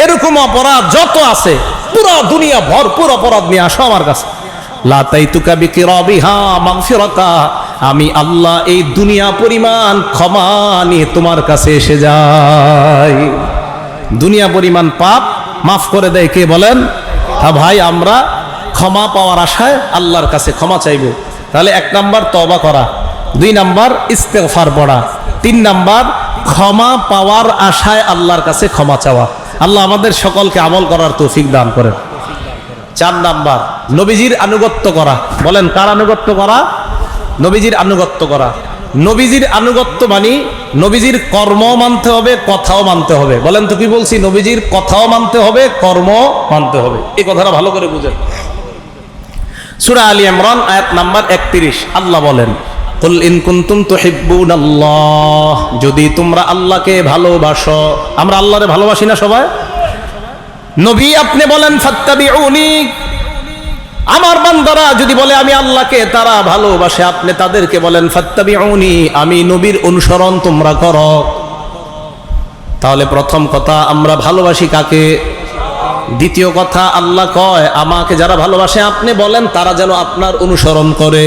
এরকম অপরাধ যত আছে পুরো দুনিয়া ভরপুর অপরাধ নিয়ে আসো আমার কাছে। লা তাইতুকা বিকিরাবিহা মাগফিরাতা, আমি আল্লাহ এই দুনিয়া পরিমাণ ক্ষমা নিয়ে তোমার কাছে এসে যাই। দুনিয়া পরিমাণ পাপ মাফ করে দেয় কে বলেন? হ্যাঁ ভাই, আমরা ক্ষমা পাওয়ার আশায় আল্লাহর কাছে ক্ষমা চাইব। তাহলে 1 নাম্বার তওবা করা, 2 নাম্বার ইস্তেগফার পড়া, 3 নাম্বার ক্ষমা পাওয়ার আশায় আল্লাহর কাছে ক্ষমা চাওয়া। আল্লাহ আমাদের সকলকে আমল করার তৌফিক দান করেন। 4 নাম্বার নবীজির আনুগত্য করা। বলেন, কার আনুগত্য করা? নবীজির আনুগত্য করা। নবীজির আনুগত্য মানে নবীজির কর্ম মানতে হবে, কথাও মানতে হবে। বলেন তো কি বলছি? নবীজির কথাও মানতে হবে, কর্ম মানতে হবে। এই কথাটা ভালো করে বুঝেন। সূরা আলী ইমরান আয়াত নাম্বার 31 আল্লাহ বলেন, কুল ইন কুনতুম তুহিব্বুনাল্লাহ, যদি তোমরা আল্লাহকে ভালোবাসো। আমরা আল্লাহরে ভালোবাসি না সবাই? নবী আপনি বলেন ফাত্তাবিউনি, আমার বান্দারা যদি বলে আমি আল্লাহকে তারা ভালোবাসে, আপনি তাদেরকে বলেন ফাত্তাবিউনি, আমি নবীর অনুসরণ তোমরা করো। তাহলে প্রথম কথা, আমরা ভালোবাসি কাকে? দ্বিতীয় কথা, আল্লাহ কয় আমাকে যারা ভালোবাসে আপনি বলেন তারা যেন আপনার অনুসরণ করে।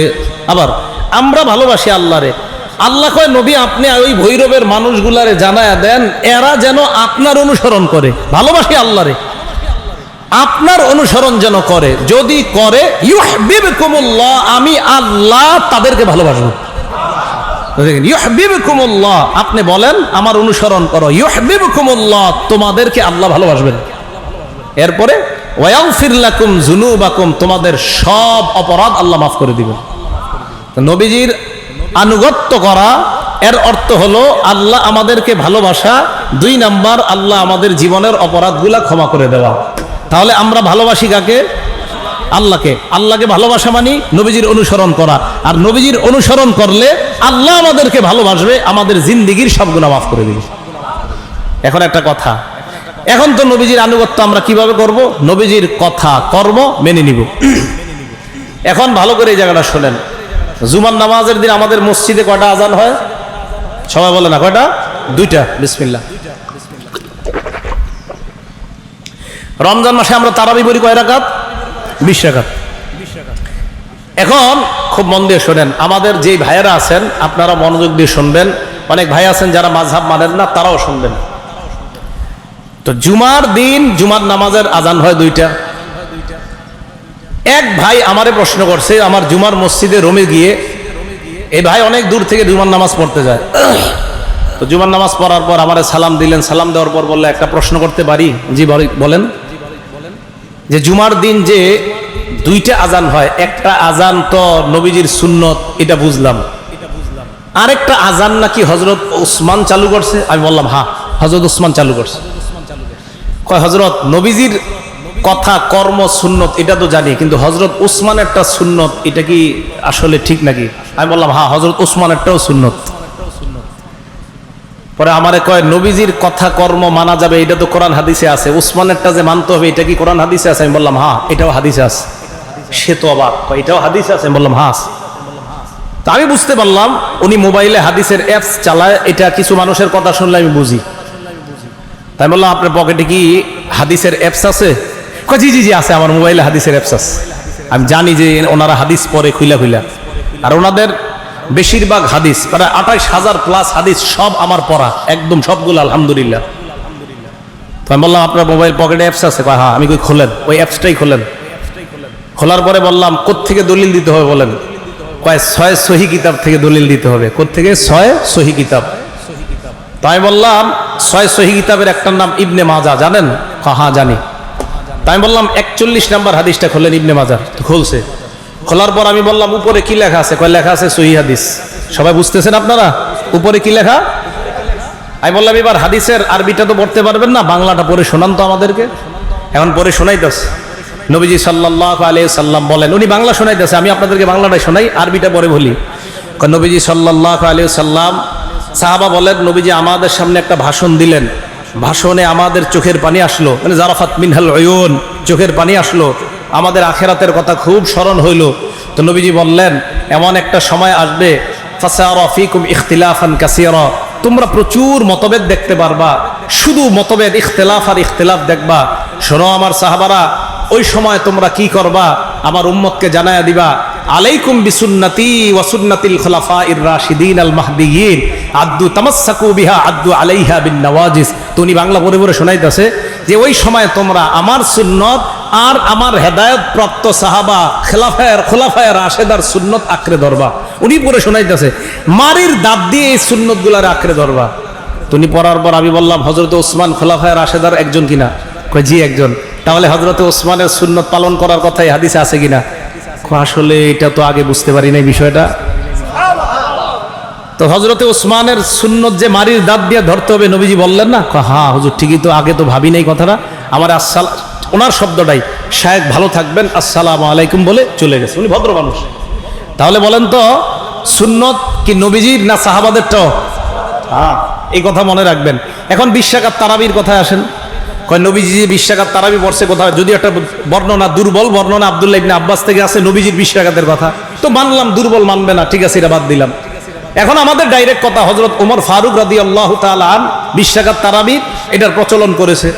আবার আমরা ভালোবাসি আল্লাহরে, আল্লাহ কয় নবী আপনি ওই ভৈরবের মানুষগুলারে জানায়া দেন এরা যেন আপনার অনুসরণ করে। ভালোবাসি আল্লাহরে, আপনার অনুসরণ যেন করে। যদি করে ইউহিব্বুকুমুল্লাহ, আমি আল্লাহ তাদেরকে ভালোবাসবো। ইউহিব্বুকুমুল্লাহ, আপনি বলেন আমার অনুসরণ করো, ইউহিব্বুকুমুল্লাহ, তোমাদেরকে আল্লাহ ভালোবাসবেন। এরপরে ওয়াগফির লাকুম যুনুবাকুম, তোমাদের সব অপরাধ আল্লাহ মাফ করে দিবেন। নবীজির আনুগত্য করা এর অর্থ হলো আল্লাহ আমাদেরকে ভালোবাসা, 2 নাম্বার আল্লাহ আমাদের জীবনের অপরাধগুলা ক্ষমা করে দেওয়া। তাহলে আমরা ভালোবাসি কাকে? আল্লাহকে। আল্লাহকে ভালোবাসা মানে নবীজির অনুসরণ করা, আর নবীজির অনুসরণ করলে আল্লাহ আমাদেরকে ভালোবাসবে, আমাদের জিন্দেগির সব গুনাহ মাফ করে দিবে। এখন একটা কথা, এখন তো নবীজির আনুগত্য আমরা কিভাবে করব? নবীজির কথা কর্ম মেনে নিব। এখন ভালো করে এই জায়গাটা শোনেন, জুমার নামাজের দিন আমাদের মসজিদে কয়টা আজান হয়? সবাই বলে না কয়টা? 2টা। বিসমিল্লাহ। রমজান মাসে আমরা তারাবি পড়ি কয় রাকাত? 20 রাকাত। এখন খুব মন দিয়ে শোনেন, আমাদের যেই ভাইয়েরা আছেন আপনারা মনোযোগ দিয়ে শুনবেন, অনেক ভাই আছেন যারা মাযহাব মানেন না, তারাও শুনবেন। তো জুমার দিন জুমার নামাজের আজান হয় 2টা। এক ভাই আমারে প্রশ্ন করছে, আমার জুমার মসজিদে রোমে গিয়ে, এই ভাই অনেক দূর থেকে জুমার নামাজ পড়তে যায়। তো জুমার নামাজ পড়ার পর আমারে সালাম দিলেন, সালাম দেওয়ার পর বললে একটা প্রশ্ন করতে পারি? জি বলেন। যে জুমার দিন যে 2টা আজান হয়, একটা আজান তো নবীজির সুন্নত, এটা বুঝলাম, আরেকটা আজান নাকি হযরত উসমান চালু করছে। আমি বললাম হ্যাঁ, হযরত উসমান চালু করছে। কয় হযরত নবীজির কথা কর্ম সুন্নত এটা তো জানি, কিন্তু হযরত উসমানেরটা সুন্নত, এটা কি আসলে ঠিক নাকি? আমি বললাম হ্যাঁ, হযরত উসমানেরটাও সুন্নত। পরে আমারে কয় নবীজির কথা কর্ম মানা যাবে, এটা তো কোরআন হাদিসে আছে, উসমানেরটা যে মানতে হবে এটা কি কোরআন হাদিসে আছে? আমি বললাম হ্যাঁ, এটাও হাদিসে আছে। সে তো অবাক, এটাও হাদিসে আছে? আমি বললাম হ্যাঁ। তা আমি বুঝতে পারলাম উনি মোবাইলে হাদিসের অ্যাপস চালায়, এটা কিছু মানুষের কথা শুনলে আমি বুঝি। তাই বললাম আপনার পকেটে কি হাদিসের অ্যাপস আছে? জি জি জি আছে, আমার মোবাইলে হাদিসের অ্যাপস আছে। আমি জানি যে ওনারা হাদিস পড়ে খুইলা খুইলা, আর ওনাদের বেশিরভাগ হাদিস প্রায় 28,000+ হাদিস সব আমার পড়া, একদম সবগুলো আলহামদুলিল্লাহ। তো আমি বললাম আপনার মোবাইল পকেটে অ্যাপস আছে? হ্যাঁ। আমি কই খোলেন, ওই অ্যাপসটাই খোলেন। খোলার পরে বললাম কোত্থেকে দলিল দিতে হবে বলেন? কয় 6 সহি কিতাব থেকে দলিল দিতে হবে। কোত্থেকে? 6 সহি কিতাব। তাই বললাম 6 সহি কিতাবের একটার নাম ইবনে মাজা, জানেন? হ্যাঁ জানি। তাই বললাম 41 নম্বর হাদিসটা খোলেন ইবনে মাজার। তো খুলছে। খোলার পর আমি বললাম উপরে কি লেখা আছে? কয় লেখা আছে সহিহ হাদিস। সবাই বুঝতেছেন আপনারা উপরে কি লেখা? আমি বললাম এবার হাদিসের আরবিটা তো পড়তে পারবেন না, বাংলাটা পড়ে শোনান তো আমাদেরকে। এখন পড়ে শোনাইতেছে। নবীজি সাল্লাল্লাহু আলাইহি সাল্লাম বলেন, উনি বাংলা শোনাইতেছে, আমি আপনাদেরকে বাংলাটাই শোনাই, আরবিটা পরে বলি। নবীজি সাল্লাল্লাহু আলাইহি সাল্লাম, সাহাবা বলেন নবীজি আমাদের সামনে একটা ভাষণ দিলেন, ভাষণে আমাদের চোখের পানি আসলো, মানে জারাফাত মিনহাল উয়ুন, চোখের পানি আসলো, আমাদের আখিরাতের কথা খুব স্মরণ হইল। তো নবীজি বললেন এমন একটা সময় আসবে ফাসারা ফিকুম ইখতিলাফান কাসীরা, তোমরা প্রচুর মতভেদ দেখতে পারবা, শুধু মতভেদ, ইখতিলাফ আর ইখতিলাফ দেখবা। শোনো আমার সাহাবারা, ওই সময় তোমরা কি করবা আমার উম্মতকে জানায়া দিবা, আলাইকুম বিসুন্নতি ওয়া সুন্নাতিল খুলাফাইর রাশিদিন আল মাহদিয়িন আদ্দু তামাসসাকু বিহা আদ্দু আলাইহা বিন নওয়াজিস। তো উনি বাংলা পড়ে পড়ে শোনাইতেছে যে ওই সময় তোমরা আমার সুন্নত আর আমার হেদায়েত প্রাপ্ত সাহাবা খোলাফায়ে রাশেদার সুন্নত আঁকড়ে ধরবা। উনি পড়ে শোনাইতেছে মারির দাঁত দিয়ে এই সুন্নতগুলার আঁকড়ে ধরবা। তো উনি পড়ার পর আমি বললাম হযরত ওসমান খোলাফায়ে রাশেদার একজন কিনা? কয় জি একজন। তাহলে হযরত ওসমানের সুন্নত পালন করার কথা এই হাদিসে আছে কিনা? আসলে এটা তো আগে বুঝতে পারি নাই বিষয়টা। তো হযরতে ওসমানের সুন্নত যে মারির দাঁত দিয়ে ধরতে হবে নবীজি বললেন না? হ্যাঁ হুজুর ঠিকই তো, আগে তো ভাবি নাই কথাটা। আমার ওনার শব্দটাই, শায়েখ ভালো থাকবেন, আসসালামু আলাইকুম বলে চলে গেছে। উনি ভদ্র মানুষ। তাহলে বলেন তো সুন্নত কি নবীজির না সাহাবাদেরটাও? হ্যাঁ, এই কথা মনে রাখবেন। এখন 20 রাকাত তারাবির কথায় আসেন। কয় নবীজি 20 রাকাত তারাবি পড়ছে কোথায়? যদি একটা বর্ণনা, দুর্বল বর্ণনা আব্দুল্লাহ ইবনে আব্বাস থেকে আছে নবীজির 20 রাকাতের কথা, তো মানলাম দুর্বল, মানবে না, ঠিক আছে, এটা বাদ দিলাম। এখন আমাদের ডাইরেক্ট কথা, হযরত ওমর ফারুক রাদিয়াল্লাহু তাআলা আন 20 রাকাত তারাবি এটার প্রচলন করেছে।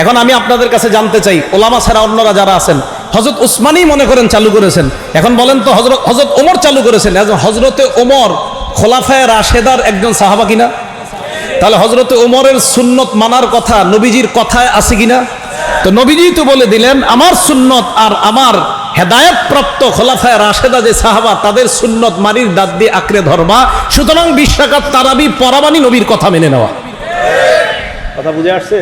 এখন আমি আপনাদের কাছে জানতে চাই, ওলামা ছাড়া অন্যরা যারা আছেন, হযরত উসমানই মনে করেন চালু করেছেন, এখন বলেন তো হযরত ওমর চালু করেছেন, হযরতে ওমর খোলাফায়ে রাশেদার একজন সাহাবা কিনা? তাহলে হযরতে ওমরের সুন্নত মানার কথা নবীজির কথায় আছে কিনা? তো নবীজি তো বলে দিলেন আমার সুন্নত আর আমার হেদায়েত প্রাপ্ত খোলাফায়ে রাশেদা যে সাহাবা তাদের সুন্নত মারির দাঁত দিয়ে আঁকড়ে ধরবা। সুতরাং 20 রাকাত তারাবি পড়া মানে নবীর কথা মেনে নেওয়া। কথা বুঝে আসছে?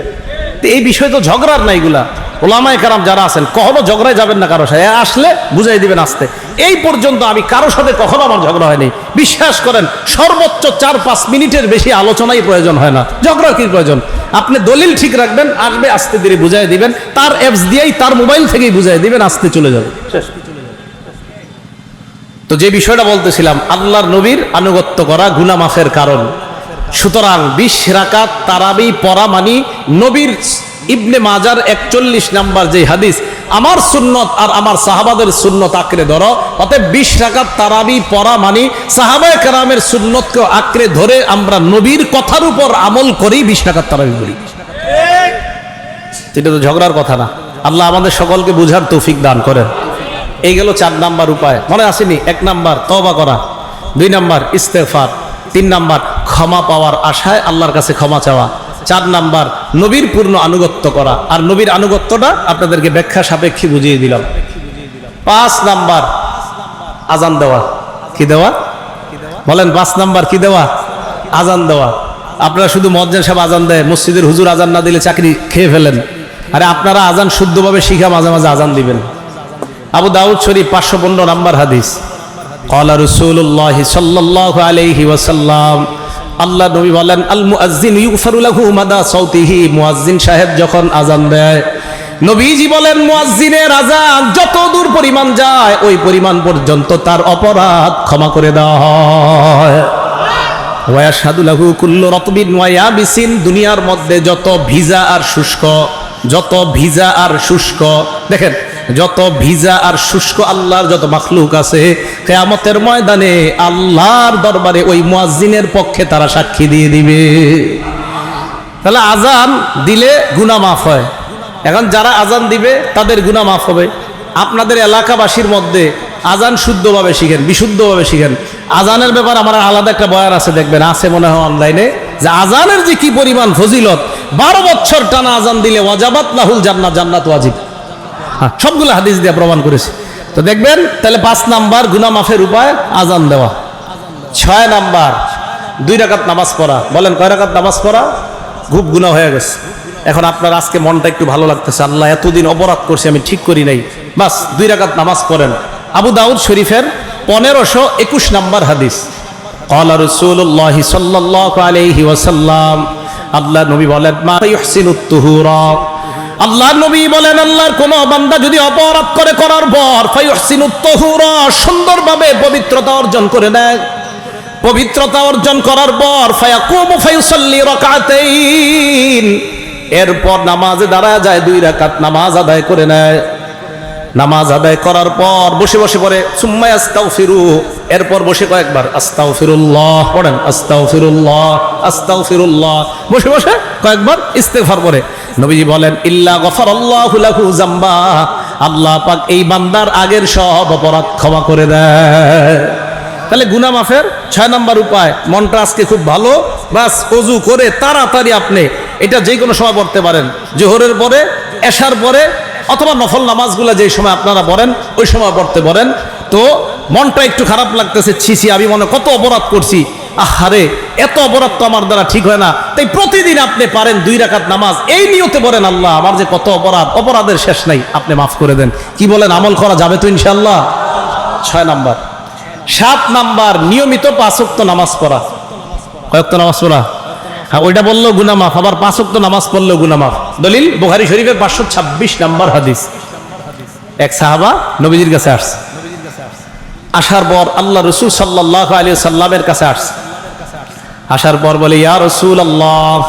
এই বিষয় তো ঝগড়ার না, এগুলা ওলামায়ে কেরাম যারা আছেন কখনো ঝগড়ায় যাবেন না কারো সাথে, আসলে বুঝাই দিবেন আসতে। এই পর্যন্ত আমি কারো সাথে কখনো আমার ঝগড়া হয়নি, বিশ্বাস করেন। সর্বোচ্চ 4-5 মিনিটের বেশি আলোচনাই প্রয়োজন হয় না, ঝগড়ার কি প্রয়োজন? আপনি দলিল ঠিক রাখবেন, আসবে আস্তে ধীরে বুঝাই দিবেন, তার অ্যাপস দিয়েই তার মোবাইল থেকেই বুঝাই দিবেন, আসতে চলে যাবে। তো যে বিষয়টা বলতেছিলাম, আল্লাহর নবীর আনুগত্য করা গুনাহ মাফের কারণ। সুতরাং 20 রাকাত তারাবি পড়া মানি নবীর ইবনে মাজার 41 নাম্বার যে হাদিস, আমার সুন্নত আর আমার সাহাবাদের সুন্নত আঁকড়ে ধরো। অতএব 20 রাকাত তারাবি পড়া মানি সাহাবায়ে কেরামের সুন্নতকে আঁকড়ে ধরে আমরা নবীর কথার উপর আমল করি, 20 রাকাত তারাবি পড়ি। এটা তো ঝগড়ার কথা না। আল্লাহ আমাদের সকলকে বুঝার তৌফিক দান করেন। এই গেল 4 নাম্বার উপায়, মনে আসেনি? 1 নাম্বার তওবা করা, 2 নাম্বার ইস্তেগফার, 3 নাম্বার ক্ষমা পাওয়ার আশায় আল্লাহর কাছে ক্ষমা চাওয়া, 4 নাম্বার নবীর পূর্ণ আনুগত্য করা। আর নবীর আনুগত্যটা আপনাদেরকে ব্যাখ্যা সাপেক্ষে বুঝিয়ে দিলাম। 5 নাম্বার আজান দেওয়া। কি দেওয়া বলেন? 5 নাম্বার কি দেওয়া? আজান দেওয়া। আপনারা শুধু মুয়াজ্জিন সাহেব আজান দেয়, মসজিদের হুজুর আজান না দিলে চাকরি খেয়ে ফেলেন। আরে আপনারা আজান শুদ্ধভাবে শিখা মাঝে মাঝে আজান দিবেন। আবু দাউদ শরীফ 515 নাম্বার হাদিস, ক্বালা রাসূলুল্লাহ সাল্লাল্লাহু আলাইহি ওয়াসাল্লাম, আল্লাহ নবী বলেন আল মুয়াজ্জিন ইউগফারু লাহু মাদা সাউতিহি, মুয়াজ্জিন সাহেব যখন আজান দেয়, নবীজি বলেন মুয়াজ্জিনের আজান যত দূর পরিমাণ যায় ওই পরিমাণ পর্যন্ত তার অপরাধ ক্ষমা করে দেওয়া হয়। ওয়া ইয়াশহাদু লাহু কুল্লু রাতবিন ওয়া ইয়াবিসিন, দুনিয়ার মধ্যে যত ভিজা আর শুষ্ক, যত ভিজা আর শুষ্ক, দেখেন যত ভিজা আর শুষ্ক আল্লাহর যত মাখলুক আছে, কিয়ামতের ময়দানে আল্লাহর দরবারে ওই মুয়াজ্জিনের পক্ষে তারা সাক্ষী দিয়ে দিবে। তাহলে আজান দিলে গুনাহ মাফ হয়। এখন যারা আজান দিবে তাদের গুনাহ মাফ হবে। আপনাদের এলাকাবাসীর মধ্যে আজান শুদ্ধভাবে শিখেন, বিশুদ্ধভাবে শিখেন। আজানের ব্যাপার আমার আলাদা একটা বয়ান আছে, দেখবেন আছে মনে হয় অনলাইনে, যে আজানের যে কি পরিমাণ ফজিলত। 12 বছর টানা আজান দিলে ওয়াজাবাত লাহুল জান্নাত, জান্নাত ওয়াজিব। সবগুলো হাদিস দিয়ে প্রমাণ করেছে। তো দেখবেন তাহলে 5 নাম্বার গুনাহ মাফের উপায় আজান দেওয়া। 6 নাম্বার 2 রাকাত নামাজ পড়া। বলেন কয় রাকাত নামাজ পড়া? খুব গুনাহ হয়ে গেছে। এখন আপনার আজকে মনটা একটু ভালো লাগতেছে, আল্লাহ এতদিন অপরাধ করছি আমি ঠিক করি নাই, বাস 2 রাকাত নামাজ পড়েন। আবু দাউদ শরীফের 1521 নম্বর হাদিস। ক্বালা রাসূলুল্লাহ সাল্লাল্লাহু আলাইহি ওয়াসাল্লাম, আল্লাহ নবী বলেন, মা ইহসিনুত তুহুরা, আল্লাহ নবী বলেন, আল্লাহর কোন বান্দা যদি অপরাধ করে, করার পর ফায়ুহসিনুত তুহুরা, সুন্দরভাবে পবিত্রতা অর্জন করে নেয়, পবিত্রতা অর্জন করার পর ফায়াকুমু ফায়ুসাল্লি রাকাতাইন, এরপর নামাজে দাঁড়ায় যায়, 2 রাকাত নামাজ আদায় করে নেয়। নামাজ আদায় করার পর বসে বসে পড়ে সুম্মা আস্তাগফিরু, এরপর বসে কয়েকবার আস্তাগফিরুল্লাহ পড়েন, আস্তাগফিরুল্লাহ আস্তাগফিরুল্লাহ, বসে বসে কয়েকবার ইস্তেগফার করে। নবীজি বলেন, ইল্লা গফারাল্লাহু লাহু যামবা, আল্লাহ পাক এই বান্দার আগের সব অপরাধ ক্ষমা করে দেয়। তাহলে গুনাহ মাফের 6 নম্বর উপায়, মনটা আজকে খুব ভালো, বাস ওযু করে তাড়াতাড়ি আপনি এটা যে কোনো সময় পড়তে পারেন, জোহরের পরে, এশার পরে, অথবা নফল নামাজগুলো যে সময় আপনারা পড়েন ওই সময় পড়তে পারেন। তো মনটা একটু খারাপ লাগতেছে, ছিছি আমি মনে কত অপরাধ করছি, আহারে এত অপরাধ তো আমার দ্বারা ঠিক হয় না, তাই প্রতিদিন আপনি পারেন 2 রাকাত নামাজ এই নিয়তে পড়েন, আল্লাহ আমার যে কত অপরাধ, অপরাধের শেষ নাই, আপনি মাফ করে দেন। কি বলেন, আমল করা যাবে তো ইনশাআল্লাহ? 6 নাম্বার। 7 নাম্বার, নিয়মিত 5 ওয়াক্ত নামাজ পড়া। কয় ওয়াক্ত নামাজ পড়া? হ্যাঁ, ওইটা বললো গুনাহ মাফ, আবার 5 ওয়াক্ত নামাজ পড়লেও গুনাহ মাফ। দলিল বুখারী শরীফের 526 নাম্বার হাদিস। এক সাহাবা নবীজির কাছে আসছে, আসার পর আল্লাহ রাসূল সাল্লাল্লাহু আলাইহি সাল্লামের কাছে আসছে, আসার পর বলে, ইয়া রাসূলুল্লাহ,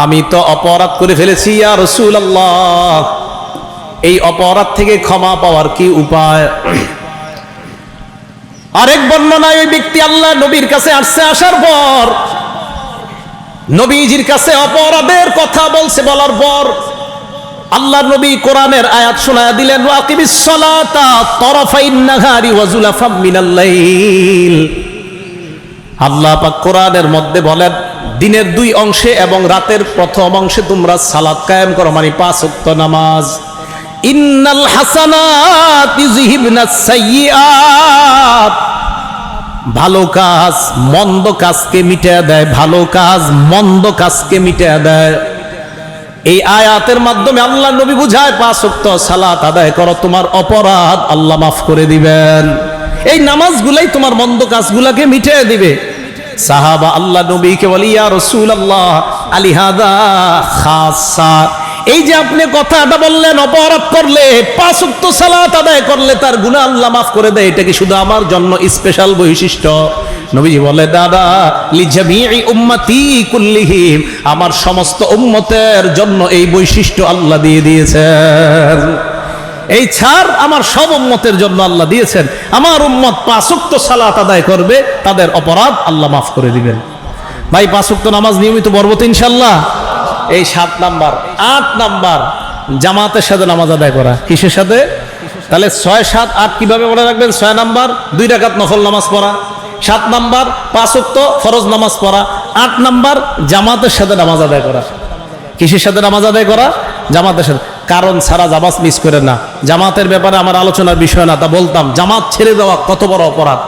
আমি তো অপরাধ করে ফেলেছি, ইয়া রাসূলুল্লাহ, এই অপরাধ থেকে ক্ষমা পাওয়ার কি উপায়? আরেক বর্ণনায় ওই ব্যক্তি আল্লাহ নবীর কাছে আসছে, আসার পর নবীজির কাছে অপরাধের কথা বলছে, বলার পর আল্লাহ নবী কোরআনের আয়াত শোনায়া দিলেন, ওয়াকিমিস সালাতা তারাফাইন নাহারি ওয়া যুলাফাম মিনাল লাইল। আল্লাহ পাক কোরআনের মধ্যে বলেন, দিনের 2 অংশে এবং রাতের প্রথম অংশে তোমরা সালাত কায়েম করো, মানে 5 ওয়াক্ত নামাজ। ইন্নাল হাসানাত ইউযহিবনাস সাইয়্যাত, ভালো কাজ মন্দ কাজকে মিটিয়ে দেয়, ভালো কাজ মন্দ কাজকে মিটিয়ে দেয়। এই আয়াতের মাধ্যমে আল্লাহ নবী বুঝায়, 5 ওয়াক্ত সালাত আদায় করো, তোমার অপরাধ আল্লাহ মাফ করে দিবেন, এই নামাজগুলাই তোমার মন্দ কাজগুলাকে মিটিয়ে দিবে। সাহাবা আল্লাহ নবীকে বলি, ইয়া রাসূলুল্লাহ আলিহাদা খাসা, এই যে আপনি কথাটা বললেন, অপরাধ করলে 5 ওয়াক্ত সালাত আদায় করলে তার গুনাহ আল্লাহ মাফ করে দেয়, এটা কি শুধু আমার জন্য স্পেশাল বৈশিষ্ট্য? নবীজি বলে, দাদা লিজামিই উম্মতি কুল্লিহিম, আমার সমস্ত উম্মতের জন্য এই বৈশিষ্ট্য আল্লাহ দিয়ে দিয়েছেন, এই ছাড় আমার সব উম্মতের জন্য আল্লাহ দিয়েছেন। আমার উম্মত 5 ওয়াক্ত সালাত আদায় করবে, তাদের অপরাধ আল্লাহ মাফ করে দিবেন। ভাই 5 ওয়াক্ত নামাজ নিয়মিত পড়ব তো ইনশাআল্লাহ। এই 7 নাম্বার। 8 নাম্বার, জামাতের সাথে নামাজ আদায় করা। কিসের সাথে? তাহলে 6, 7, 8 কিভাবে মনে রাখবেন? 6 নাম্বার 2 রাকাত নফল নামাজ পড়া, 7 নাম্বার 5 ওয়াক্ত ফরজ নামাজ পড়া, 8 নাম্বার জামাতের সাথে নামাজ আদায় করা। কিসের সাথে নামাজ আদায় করা? জামাতের সাথে। কারণ ছাড়া জামাত মিস করেন না। জামাতের ব্যাপারে আমার আলোচনার বিষয় না, তা বলতাম, জামাত ছেড়ে দেওয়া কত বড় অপরাধ।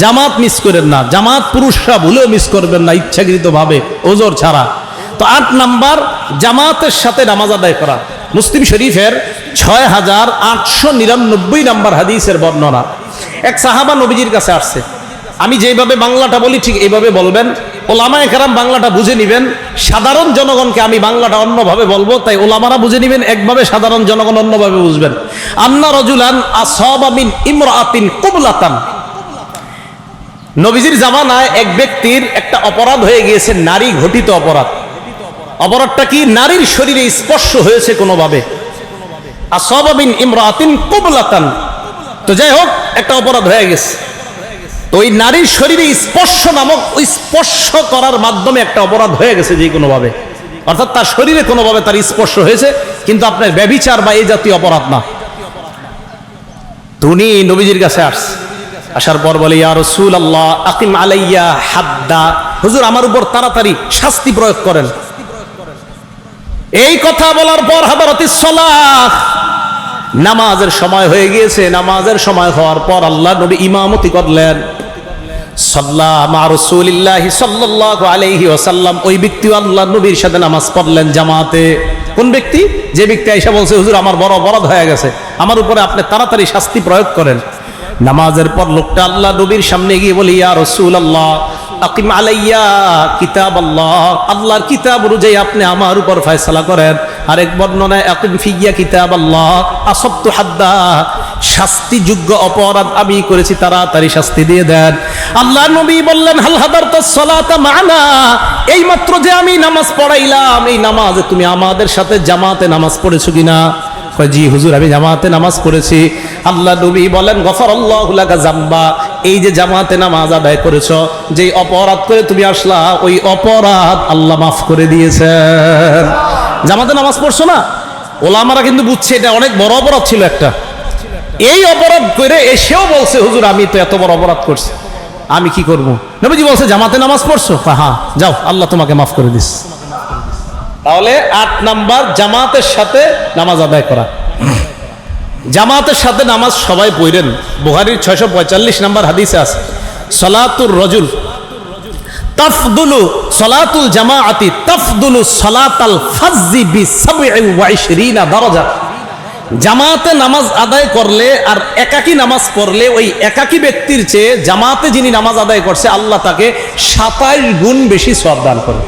জামাত মিস করেন না, জামাত পুরুষরা ভুলেও মিস করবেন না, ইচ্ছাকৃত ভাবে, ওজোর ছাড়া। তো 8 নাম্বার, জামাতের সাথে নামাজ আদায় করা। মুসলিম শরীফের 6899 নাম্বার হাদিসের বর্ণনা। এক সাহাবা নবীজির কাছে আসছে, আমি যেভাবে বাংলাটা বলি ঠিক এইভাবে বলবেন, ওলামায়ে কেরাম বাংলাটা বুঝে নিবেন, সাধারণ জনগণকে আমি বাংলাটা অন্যভাবে বলবো, তাই ওলামারা বুঝে নিবেন একভাবে, সাধারণ জনগণ অন্যভাবে বুঝবেন। আন্না রাজুলান আসাবা মিন ইমরাআতিন কুবলাতান, নবীজির জামানায় এক ব্যক্তির একটা অপরাধ হয়ে গিয়েছে, নারী ঘটিত অপরাধ। অপরাধটা কি? নারীর শরীরে স্পর্শ হয়েছে কোনোভাবে। আসাবা মিন ইমরাআতিন কুবলাতান, তো যাই হোক একটা অপরাধ হয়ে গেছে। তো ওই নারীর শরীরে স্পর্শ নামক, ওই স্পর্শ করার মাধ্যমে একটা অপরাধ হয়ে গেছে যে কোনোভাবে, অর্থাৎ তার শরীরে কোনোভাবে তার স্পর্শ হয়েছে, কিন্তু আপনার ব্যভিচার বা এই জাতীয় অপরাধ না। তো উনি নবীজির কাছে আসছে, আসার পর বলে, ইয়া রাসূলুল্লাহ আকিম আলাইয়া হাদ্দা, হুজুর আমার উপর তাড়াতাড়ি শাস্তি প্রয়োগ করেন। এই কথা বলার পর হাদারাতিস সালাত, নামাজের সময় হয়ে গিয়েছে। নামাজের সময় হওয়ার পর আল্লাহ নবী ইমামতি করলেন। সাল্লাল্লাহু মা রাসূলিল্লাহি সাল্লাল্লাহু আলাইহি ওয়াসাল্লাম, ওই ব্যক্তি আল্লাহ নবীর সাথে নামাজ পড়লেন জামাতে। কোন ব্যক্তি? যে ব্যক্তি আয়েশা বলছে হুজুর আমার বড় অপরাধ হয়ে গেছে, আমার উপরে আপনি তাড়াতাড়ি শাস্তি প্রয়োগ করেন। নামাজের পর লোকটা আল্লাহ নবীর সামনে গিয়ে বলি, ইয়া রাসূলুল্লাহ আকিম আলাইয়া কিতাব আল্লাহ, আল্লাহর কিতাব অনুযায়ী আপনি আমার উপর ফয়সালা করেন। আরেক বর্ণনায় আকিম ফিয়া কিতাব আল্লাহ আসাবতু হাদ্দা, শাস্তিযোগ্য অপরাধ আমি করেছি, তাড়াতাড়ি শাস্তি দিয়ে দেন। আল্লাহ নবী বললেন হাল হাদারতাস সালাতা মা'না, এই মাত্র যে আমি নামাজ পড়াইলাম, এই নামাজে তুমি আমাদের সাথে জামাতে নামাজ পড়েছো কিনা? জি হুজুর আমি জামাতে নামাজ পড়েছি। আল্লাহ নবী বলেন গফারাল্লাহু লাকা যামবা, এই যে জামাতে নামাজ আদায় করেছো, যেই অপরাধ করে তুমি আসলা, ওই অপরাধ আল্লাহ মাফ করে দিয়েছেন। জামাতে নামাজ পড়ছো না, ওলামারা কিন্তু বুঝছে এটা অনেক বড় অপরাধ ছিল একটা। এই অপরাধ করে এসেও বলছে হুজুর আমি তো এত বড় অপরাধ করছি, আমি কি করব? নবীজি বলছে জামাতে নামাজ পড়ছো, হ্যাঁ যাও আল্লাহ তোমাকে মাফ করে দিস। তাহলে 8 নাম্বার জামাতের সাথে নামাজ আদায় করা। জামাতের সাথে নামাজ সবাই পড়েন। বুখারীর 645 নাম্বার হাদিসে আছে সালাতুর রাজুল তাফদুলু সালাতুল জামাআতি তাফদুলু সালাতাল ফাজ্জি বি27 দারাজা। জামাতে নামাজ আদায় করলে আর একাকী নামাজ পড়লে ওই একাকী ব্যক্তির চেয়ে জামাতে যিনি নামাজ আদায় করছে আল্লাহ তাকে 27 গুণ বেশি সওয়াব দান করে।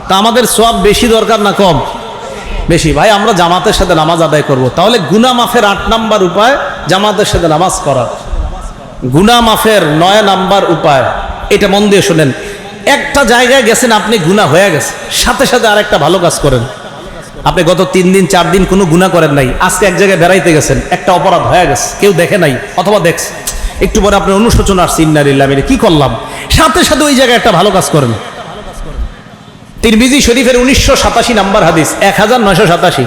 তা আমাদের সওয়াব বেশি দরকার না কম? বেশি। ভাই আমরা জামাতের সাথে নামাজ আদায় করব, তাহলে গুনাহ মাফের 8 নাম্বার উপায় জামাতের সাথে নামাজ পড়া। গুনাহ মাফের 9 নাম্বার উপায়, এটা মন দিয়ে শুনেন। একটা জায়গায় গেছেন আপনি, গুনাহ হয়ে গেছে, সাথে সাথে আরেকটা ভালো কাজ করেন। আপনি গত 3 দিন 4 দিন কোনো গুনাহ করেন নাই, আজকে এক জায়গায় বেড়াইতে গেছেন, একটা অপরাধ হয়ে গেছে, কেউ দেখে নাই অথবা দেখছে, একটু পরে আপনার অনুশোচনা আসছে, ইন্না লিল্লাহি আমি কি করলাম, সাথে সাথে ওই জায়গায় একটা ভালো কাজ করেন। তিরমিজি শরীফের 1987 নাম্বার হাদিস 1987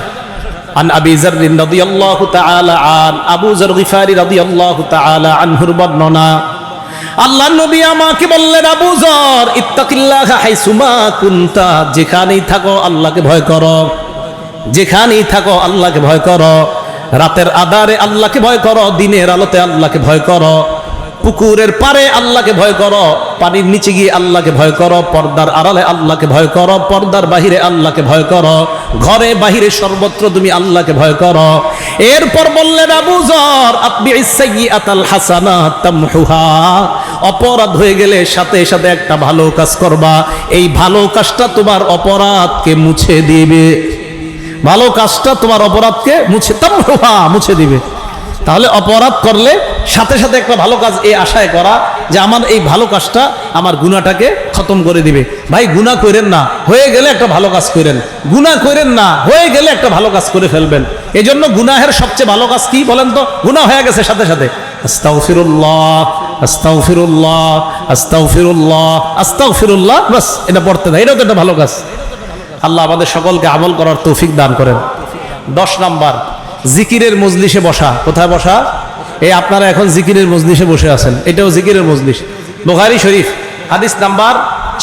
আন আবি যার রাদিয়াল্লাহু তাআলা আন আবু যার গিফারি রাদিয়াল্লাহু তাআলা আনহুর বর্ণনা, আল্লাহর নবী আমাকে বললেন আবু যার ইত্তাকিল্লাহা হাইসুমা কুনতা, যেখানেই থাকো আল্লাহকে ভয় করো, যেখানেই থাকো আল্লাহকে ভয় করো। রাতের আধারে আল্লাহকে ভয় করো, দিনের আলোতে আল্লাহকে ভয় করো, পুকুরের পারে আল্লাহকে ভয় করো, পানির নিচে গিয়ে আল্লাহকে ভয় করো, পর্দার আড়ালে আল্লাহকে ভয় করো, পর্দার বাহিরে আল্লাহকে ভয় করো, ঘরে বাহিরে সর্বত্র তুমি আল্লাহকে ভয় করো। এরপর বললেন আবু যর আতবিইস সাইয়্যাতাল হাসানাত তামহুহা, অপরাধ হয়ে গেলে সাথে সাথে একটা ভালো কাজ করবা, এই ভালো কাজটা তোমার অপরাধকে মুছে দিবে। ভালো কাজটা তোমার অপরাধকে মুছে দিবে। তাহলে অপরাধ করলে সাথে সাথে একটা ভালো কাজ এই আশায় করা যে আমার এই ভালো কাজটা আমার গুনাহটাকে খতম করে দিবে। ভাই গুনাহ করেন না, হয়ে গেলে একটা ভালো কাজ করেন, গুনাহ করেন না, হয়ে গেলে একটা ভালো কাজ করে ফেলবেন। এই জন্য গুনাহের সবচেয়ে ভালো কাজ কি বলেন তো? গুনাহ হয়ে গেছে সাথে সাথে আস্তাগফিরুল্লাহ আস্তাগফিরুল্লাহ আস্তাগফিরুল্লাহ আস্তাগফিরুল্লাহ, বাস এটা পড়তে দেয়, এটাও তো একটা ভালো কাজ। আল্লাহ আমাদের সকলকে আমল করার তৌফিক দান করেন। 10 নাম্বার জিকিরের মজলিসে বসা। কোথায় বসা? এই আপনারা এখন জিকিরের মজলিসে বসে আছেন, এটাও জিকিরের মজলিস। বুখারী শরীফ হাদিস নাম্বার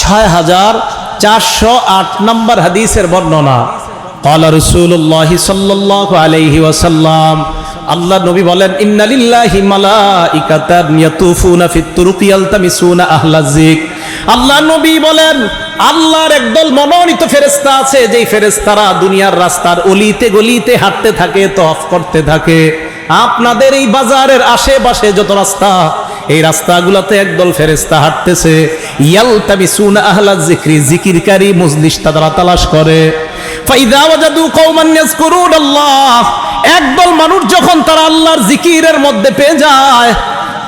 6408 নাম্বার হাদিসের বর্ণনা, ক্বালা রাসূলুল্লাহি সাল্লাল্লাহু আলাইহি ওয়াসাল্লাম, আল্লাহ নবী বলেন ইন্না লিল্লাহি মালাইকাতান ইয়াতুফুনা ফিত তুরুকি ইয়ালতামিসুনা আহলায যিকর। আল্লাহ নবী বলেন আল্লাহর একদল মনোনীত ফেরেশতা আছে, যেই ফেরেশতারা দুনিয়ার রাস্তার অলিতে গলিতে হাঁটতে থাকে, তওয়াফ করতে থাকে। আপনাদের এই বাজারের আশেপাশে যত রাস্তা, এই রাস্তাগুলোতে একদল ফেরেশতা হাঁটতেছে, ইয়ালতামিসুনা আহলায যিকরি, জিকিরকারী মজলিস তারা তালাশ করে। ফাইযা ওয়াজাদু কওমান ইয়াযকুরুনাল্লাহ, একদল মানুষ যখন তারা আল্লাহর জিকিরের মধ্যে পেয়ে যায়,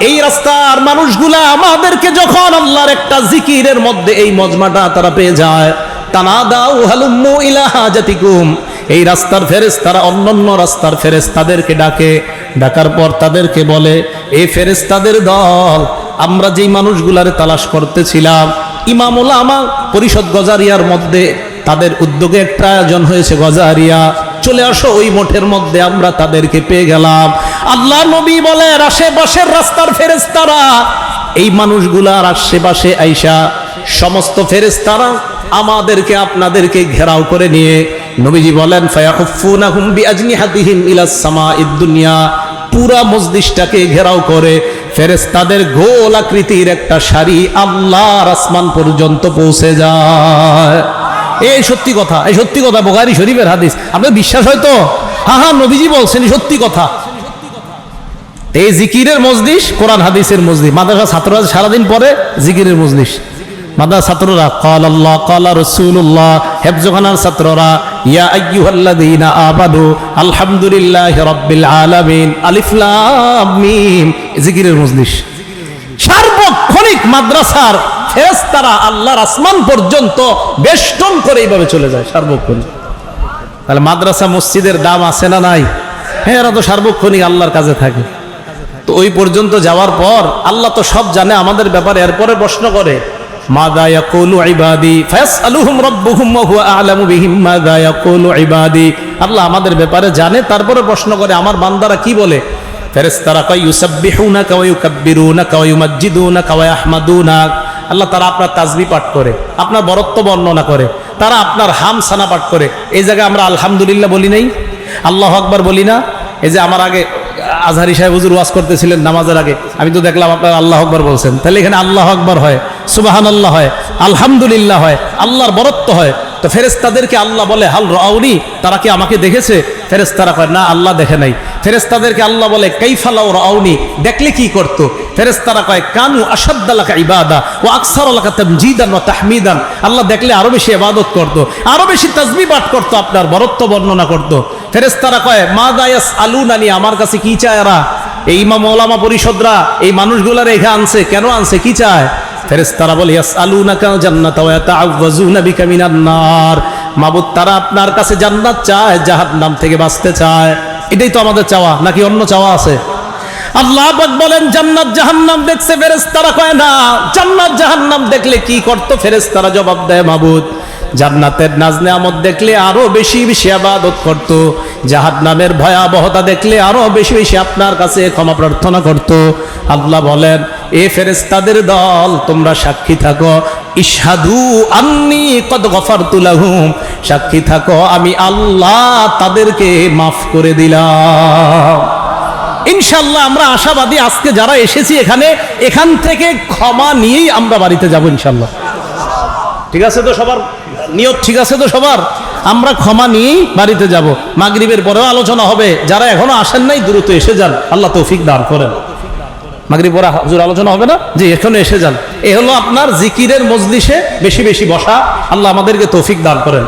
এই রাস্তার মানুষগুলা আমাদেরকে যখন আল্লাহর একটা জিকিরের মধ্যে এই মজমাটা তারা পেয়ে যায়, তানাদাউ হালুম্মু ইলা হাজাতিকুম, এই রাস্তার ফেরেশতারা অন্যান্য রাস্তার ফেরেশতাদেরকে ডাকে, ডাকার পর তাদেরকে বলে এই ফেরেশতাদের দল আমরা যেই মানুষগুলারে তালাশ করতেছিলাম, ইমাম উলামা পরিষদ গজারিয়ার মধ্যে তাদের উদ্যোগে একটা আয়োজন হয়েছে গজারিয়া, চলে আসো ওই মঠের মধ্যে, আমরা তাদেরকে পেয়ে গেলাম। আল্লাহ নবী বলেন আশেপাশের রাস্তার ফেরেশতারা এই মানুষগুলার আশেপাশে আইসা সমস্ত ফেরেশতারা আমাদেরকে আপনাদেরকে ঘেরাও করে নিয়ে নবীজি বলেন ফায়াহুফুনাহুম বিআজনিহাতিহিম ইলাস সামাঈদ দুনিয়া, পুরা মজলিসটাকে ঘেরাও করে ফেরেশতাদের গোল আকৃতির একটা সারি আল্লাহর আসমান পর্যন্ত পৌঁছে যায়। এই সত্যি কথা, এই সত্যি কথা, বুখারী শরীফের হাদিস। আপনার বিশ্বাস হয়তো? হ্যাঁ হ্যাঁ, নবীজি বলছেন, সত্যি কথা। এই জিকিরের মজলিস কোরআন হাদিসের মজলিস। মাদ্রাসা ছাত্ররা সারাদিন পরে জিকিরের মজলিস। মাদ্রাসা ছাত্ররা কাল আল্লাহ কাল রাসূলুল্লাহ, হেফজখানার ছাত্ররা ইয়া আইয়ুহাল্লাযীনা আমানু আলহামদুলিল্লাহি রাব্বিল আলামিন আলিফ লাম মিম, জিকিরের মজলিস। সার্বক্ষণিক মাদ্রাসার ফেরেশতারা আল্লাহর আসমান পর্যন্ত বেষ্টন করে এইভাবে চলে যায় সার্বক্ষণিক। তাহলে মাদ্রাসা মসজিদের দাম আছে না নাই? হ্যাঁ, এরা তো সার্বক্ষণিক আল্লাহর কাছে থাকে। তো ওই পর্যন্ত যাওয়ার পর আল্লাহ তো সব জানে আমাদের ব্যাপারে। এরপরে প্রশ্ন করে মাযা ইয়াকুলু ইবাদি ফায়াসআলুহুম রাব্বুহুম ওয়া হুয়া আ'লামু বিহিম মাযা ইয়াকুলু ইবাদি। আল্লাহ আমাদের ব্যাপারে জানে, তারপরে প্রশ্ন করে আমার বান্দারা কি বলে। ফেরেশতারা কয় ইউসাব্বিহুনাকা ওয়া ইউকাব্বিরুনাকা ওয়া ইউমাজ্জিদুনাকা ওয়া ইয়াহমাদুনাক। আল্লাহ তারা আপনার তাসবিহ পাঠ করে, আপনার বরত্ব বর্ণনা করে, তারা আপনার হামসানা পাঠ করে। এই জায়গায় আমরা আলহামদুলিল্লাহ বলি নাই, আল্লাহু আকবার বলি না। এই যে আমার আগে আজহারি সাহেব হুজুর ওয়াজ করতেছিলেন নামাজের আগে, আমি তো দেখলাম আপনারা আল্লাহু আকবার বলছেন। তাহলে এখানে আল্লাহু আকবার হয়, সুবহানাল্লাহ হয়, আলহামদুলিল্লাহ হয়, আল্লাহর বরত্ব হয়। তো ফেরেশতাদেরকে আল্লাহ বলে হাল রাউনি, তারা কি আমাকে দেখেছে? ফেরেশতারা কয় না, আল্লাহ দেখে নাই। ফেরেশতাদেরকে আল্লাহ বলে কাইফা লাউ রাউনি, দেখলে কি করতো? ফেরেশতারা কয় কানু আশাদ্দা লাকা ইবাদা ওয়া আকসারা লাকা তামজিদান ওয়া তাহমিদান। আল্লাহ দেখলে আরো বেশি ইবাদত করতো, আরো বেশি তাসবিহ পাঠ করতো, আপনার বরত্ব বর্ণনা করতো। ফেরেশতারা কয় মাযা ইয়াসআলুনানি, আমার কাছে কি চায় এরা? এই ইমাম ওলামা পরিষদরা এই মানুষগুলার এখানে আনছে, কেন আনছে, কি চায়? ফেরেশতারা বলে ইয়াসআলুনাকা জান্নাতা ওয়া ইয়াতাআওয়াযুনা বিকা মিনান নার। মাবুদ, তারা আপনার কাছে জান্নাত চায়, জাহান্নাম থেকে বাঁচতে চায়। এটাই তো আমাদের চাওয়া, নাকি অন্য চাওয়া আছে? আল্লাহ পাক বলেন জান্নাত জাহান্নাম দেখছে। ফেরেশতারা কয় না, জান্নাত জাহান্নাম দেখলে কি করতো? ফেরেশতারা জবাব দেয় মাবুদ, জান্নাতের নাজ নেয়ামত দেখলে আরো বেশি বেশি ইবাদত করত, জাহান্নামের ভয়াবহতা দেখলে আরো বেশি বেশি আপনার কাছে ক্ষমা প্রার্থনা করত। আল্লাহ বলেন এ ফেরেশতাদের দল, তোমরা সাক্ষী থাকো, ইশহাদু আন্নী কদ গফারতু লাহুম, সাক্ষী থাকো আমি আল্লাহ তাদেরকে মাফ করে দিলাম। ইনশাআল্লাহ আমরা আশাবাদী, আজকে যারা এসেছি এখানে, এখান থেকে ক্ষমা নিয়েই আমরা বাড়িতে যাব ইনশাআল্লাহ। ঠিক আছে তো সবার নিয়ত? ঠিক আছে তো সবার? আমরা ক্ষমা নিয়েই বাড়িতে যাব। মাগরিবের পরেও আলোচনা হবে, যারা এখনো আসেন নাই দ্রুত এসে যান, আল্লাহ তৌফিক দান করেন। মাগরিব পরে হুজুর আলোচনা হবে না, যে এখনো এসে যান। এ হলো আপনার জিকিরের মজলিসে বেশি বেশি বসা, আল্লাহ আমাদেরকে তৌফিক দান করেন।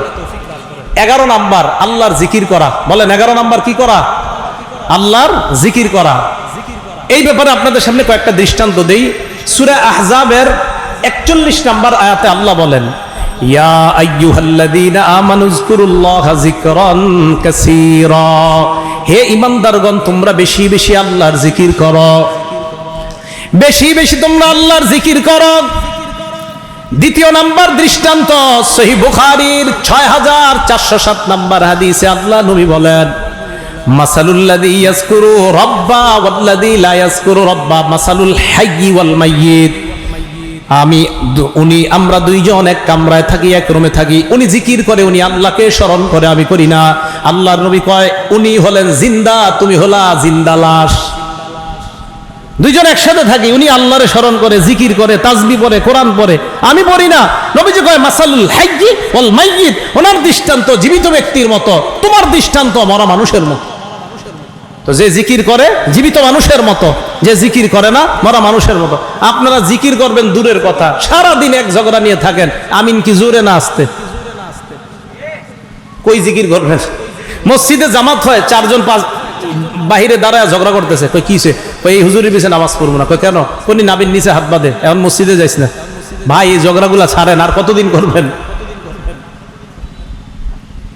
11 নাম্বার আল্লাহর জিকির করা। বলেন 11 নাম্বার কি করা? আল্লাহর জিকির করা। এই ব্যাপারে আপনাদের সামনে কয়েকটা দৃষ্টান্ত দেই। সূরা আহজাবের 41 নাম্বার আয়াতে আল্লাহ বলেন ইয়া আইয়ুহাল্লাযীনা আমানু যকুরুল্লাহা যিকরান কাসীরা, হে ঈমানদারগণ তোমরা বেশি বেশি আল্লাহর জিকির করো, বেশি বেশি তোমরা আল্লাহর জিকির করো। দ্বিতীয় নাম্বার দৃষ্টান্ত সহিহ বুখারীর 6407 নাম্বার হাদিসে আল্লাহ নবী বলেন মাসালুল লাযী ইয়াযকুরু রাব্বা ওয়াল্লাযী লা ইয়াযকুরু রাব্বা মাসালুল হাইয়্যি ওয়াল মাইয়িত। আমরা দুইজন এক কামরায় থাকি, এক রুমে থাকি। উনি জিকির করে, উনি আল্লাহকে স্মরণ করে, আমি করি না। আল্লাহর নবী কয় উনি হলেন জিন্দা, তুমি হলা জিন্দা লাশ। দুইজন একসাথে থাকি, উনি আল্লাহরে স্মরণ করে, জিকির করে, তাসবিহ পড়ে, কোরআন পড়ে, আমি পড়ি না। নবীজি কয় মাসালুল হাইয়্যি ওয়াল মাইয়িত, ওনার দৃষ্টান্ত জীবিত ব্যক্তির মতো, তোমার দৃষ্টান্ত মরা মানুষের মতো। তো যে জিকির করে জীবিত মানুষের মতো, যে জিকির করে না মরা মানুষের মতো। আপনারা জিকির করবেন দূরের কথা, সারাদিন এক ঝগড়া নিয়ে থাকেন, আমিন কি জোরে না আসতে? কই জিকির করবেন? মসজিদে জামাত হয়, 4 জন 5 বাহিরে দাঁড়ায় ঝগড়া করতেছে, কই কিছে? কই এই হুজুরের পিছনে নামাজ পড়বো না। কই কেন? কোনি নাবির নিচে হাত বাঁধে, এখন মসজিদে যাইস না। ভাই এই ঝগড়াগুলা ছাড়েন, আর কতদিন করবেন?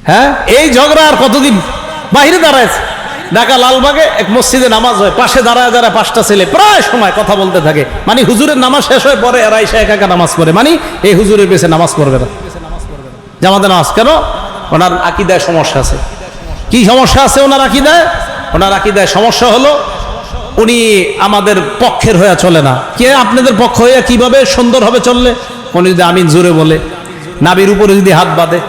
হ্যাঁ, এই ঝগড়া আর কতদিন? বাহিরে দাঁড়ায় ঢাকা লালবাগে এক মসজিদে নামাজ হয়, পাশে দাঁড়ায় দাঁড়ায় 5টা ছেলে প্রায় সময় কথা বলতে থাকে। মানে হুজুরের নামাজ শেষ হয়ে পরে এরা এসে একা একা নামাজ পড়ে, মানে এই হুজুরের পেছে নামাজ পড়বে না, জামাতে নামাজ। কেন? ওনার আকীদায় সমস্যা আছে। কি সমস্যা আছে ওনার আকীদায়? ওনার আকীদায় সমস্যা হলো উনি আমাদের পক্ষের হয়ে চলে না। কে আপনাদের পক্ষ হয়ে কিভাবে সুন্দর হবে চললে? উনি যদি আমিন জোরে বলে, নাবির উপরে যদি হাত বাঁধে,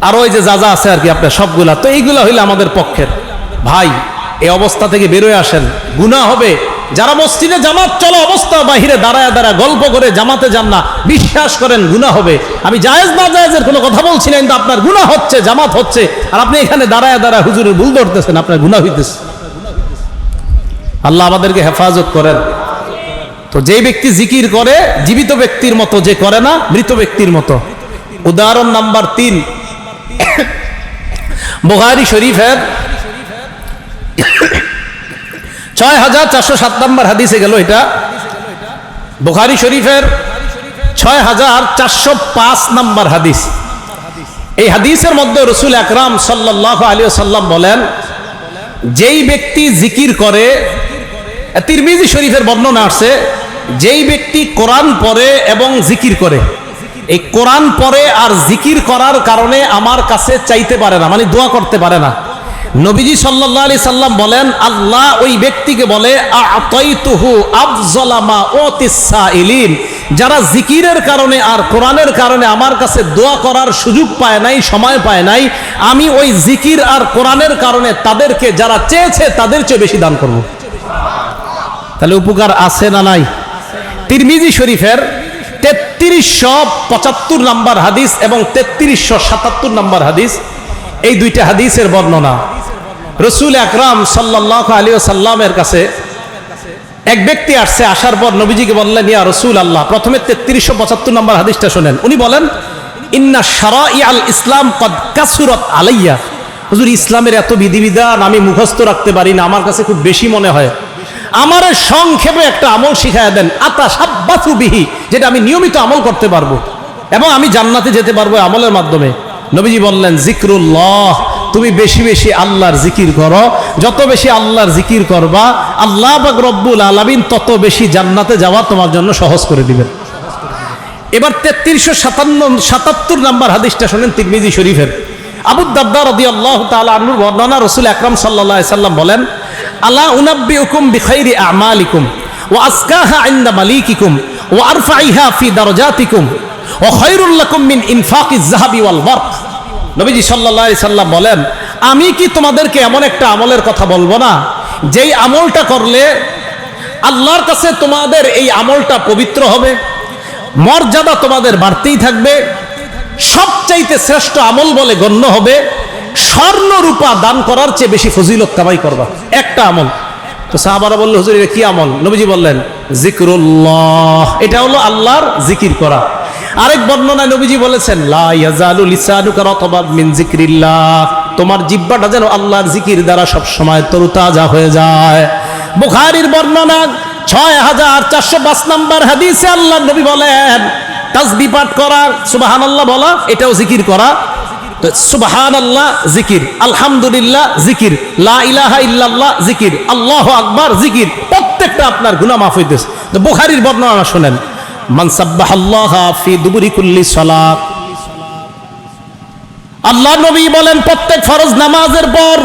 আর ওই যে যা যা আছে আর কি আপনার সবগুলা, তো এইগুলা হইলে আমাদের পক্ষের। ভাই এই অবস্থা থেকে বেরোয় আসেন, গুনাহ হবে, যারা মসজিদে জামাত চলা অবস্থা বাহিরে দাঁড়ায় দাঁড়ায় গল্প করে জামাতে যান না, বিশ্বাস করেন গুনাহ হবে। আমি জায়েজ না জায়েজের কোনো কথা বলছি না, কিন্তু আপনার গুনাহ হচ্ছে, জামাত হচ্ছে, আর আপনি এখানে দাঁড়ায় দাঁড়ায় হুজুরের ভুল ধরতেছেন, আপনার গুনাহ হইতেছে। আল্লাহ আমাদেরকে হেফাজত করেন। তো যে ব্যক্তি জিকির করে জীবিত ব্যক্তির মতো, যে করে না মৃত ব্যক্তির মতো। উদাহরণ নাম্বার 3, বুখারী শরীফের 6407 নম্বর হাদিসে গেল। এটা বুখারী শরীফের 6405 নম্বর হাদিস। এই হাদিসের মধ্যে রাসূল আকরাম সাল্লাল্লাহু আলাইহি ওয়াসাল্লাম বলেন, যেই ব্যক্তি জিকির করে, তিরমিজি শরীফের বর্ণনা আছে, যেই ব্যক্তি কোরআন পড়ে এবং জিকির করে, এই কোরআন পড়ে আর জিকির করার কারণে আমার কাছে চাইতে পারে না, মানে দোয়া করতে পারে না। নবীজি সাল্লাল্লাহু আলাইহি সাল্লাম বলেন, আল্লাহ ওই ব্যক্তিকে বলে আ'তাইতুহু আফযলা মা উতিস সাইলিন, যারা জিকিরের কারণে আর কোরআনের কারণে আমার কাছে দোয়া করার সুযোগ পায় নাই, সময় পায় নাই, আমি ওই জিকির আর কোরআনের কারণে তাদেরকে যারা চেয়েছে তাদের চেয়ে বেশি দান করব। তাহলে উপকার আছে না নাই? তিরমিজি শরীফের 3375 নম্বর হাদিস এবং 3377 নম্বর হাদিস, এই দুইটা হাদিসের বর্ণনা। রাসূল আকরাম সাল্লাল্লাহু আলাইহি ওয়াসাল্লামের কাছে এক ব্যক্তি আসছে, আসার পর নবীজিকে বললেন, ইয়া রাসূলুল্লাহ, প্রথমে 3375 নম্বর হাদিসটা শুনেন। উনি বলেন, ইন্না শারাইআল ইসলাম কদ কাসুরাত আলাইয়া, হুজুর ইসলামের এত বিধিবিধান আমি মুখস্থ রাখতে পারি না, আমার কাছে খুব বেশি মনে হয়, আমার সংক্ষেপে একটা আমল শিখায়া দেন, আতাশাব্বাসু বিহি, যেটা আমি নিয়মিত আমল করতে পারবো এবং আমি জান্নাতে যেতে পারবো আমলের মাধ্যমে। নবীজি বললেন, জিক্রুল্লাহ, তুমি বেশি বেশি আল্লাহর জিকির করো, যত বেশি আল্লাহর জিকির করবা আল্লাহ পাক রব্বুল আলামিন তত বেশি জান্নাতে যাওয়া তোমার জন্য সহজ করে দিবেন। এবার 3377 নম্বর হাদিসটা শুনেন, তিরমিজি শরীফের। আবু দারদা রাদিয়াল্লাহু তাআলা আনহুর বর্ণনা, রাসূল আকরাম সাল্লাল্লাহু আলাইহি সাল্লাম বলেন, আলা উনাব্বিউকুম বিখাইরি আমালিকুম ওয়া আসকাহা ইনদা মালিকিকুম ওয়া আরফাইহা ফি দারাজাতিকুম ওয়া খায়রুল লাকুম মিন ইনফাকিজ যাহাবি ওয়াল বারক। নবীজি সাল্লাল্লাহু আলাইহি সাল্লাম বলেন, আমি কি তোমাদেরকে এমন একটা আমলের কথা বলবো না, যেই আমলটা করলে আল্লাহর কাছে তোমাদের এই আমলটা পবিত্র হবে, মর্যাদা তোমাদের বাড়তেই থাকবে, সবচাইতে শ্রেষ্ঠ আমল বলে গণ্য হবে, স্বর্ণ রূপা দান করার চেয়ে বেশি ফজিলত কামাই করবা, একটা আমল। তো সাহাবারা বলল, হুজুর এটা কি আমল? নবীজি বললেন, জিক্রুল্লাহ, এটা হলো আল্লাহর জিকির করা। আরেক বর্ণনায় নবীজি বলেছেন, লা ইয়াজালু লিসানুকা রাতবান মিন যিকরিল্লাহ, তোমার জিহ্বাটা যেন আল্লাহর জিকির দ্বারা সব সময় তরতাজা হয়ে যায়। বুখারীর বর্ণনা 6405 নম্বর হাদিসে আল্লাহর নবী বলেন, তাসবিহ পাঠ করা, সুবহানাল্লাহ বলা, এটাও জিকির করা। তো সুবহানাল্লাহ জিকির, আলহামদুলিল্লাহ জিকির, লা ইলাহা ইল্লাল্লাহ জিকির, আল্লাহু আকবার জিকির, প্রত্যেকটা আপনার গুনাহ মাফ হইতেছে। তো বুখারীর বর্ণনা শুনেন, মান সাব্বাহাল্লাহা ফি দুবুরি কুল্লি সালাত, আল্লাহ নবী বলেন প্রত্যেক ফরজ নামাজের পর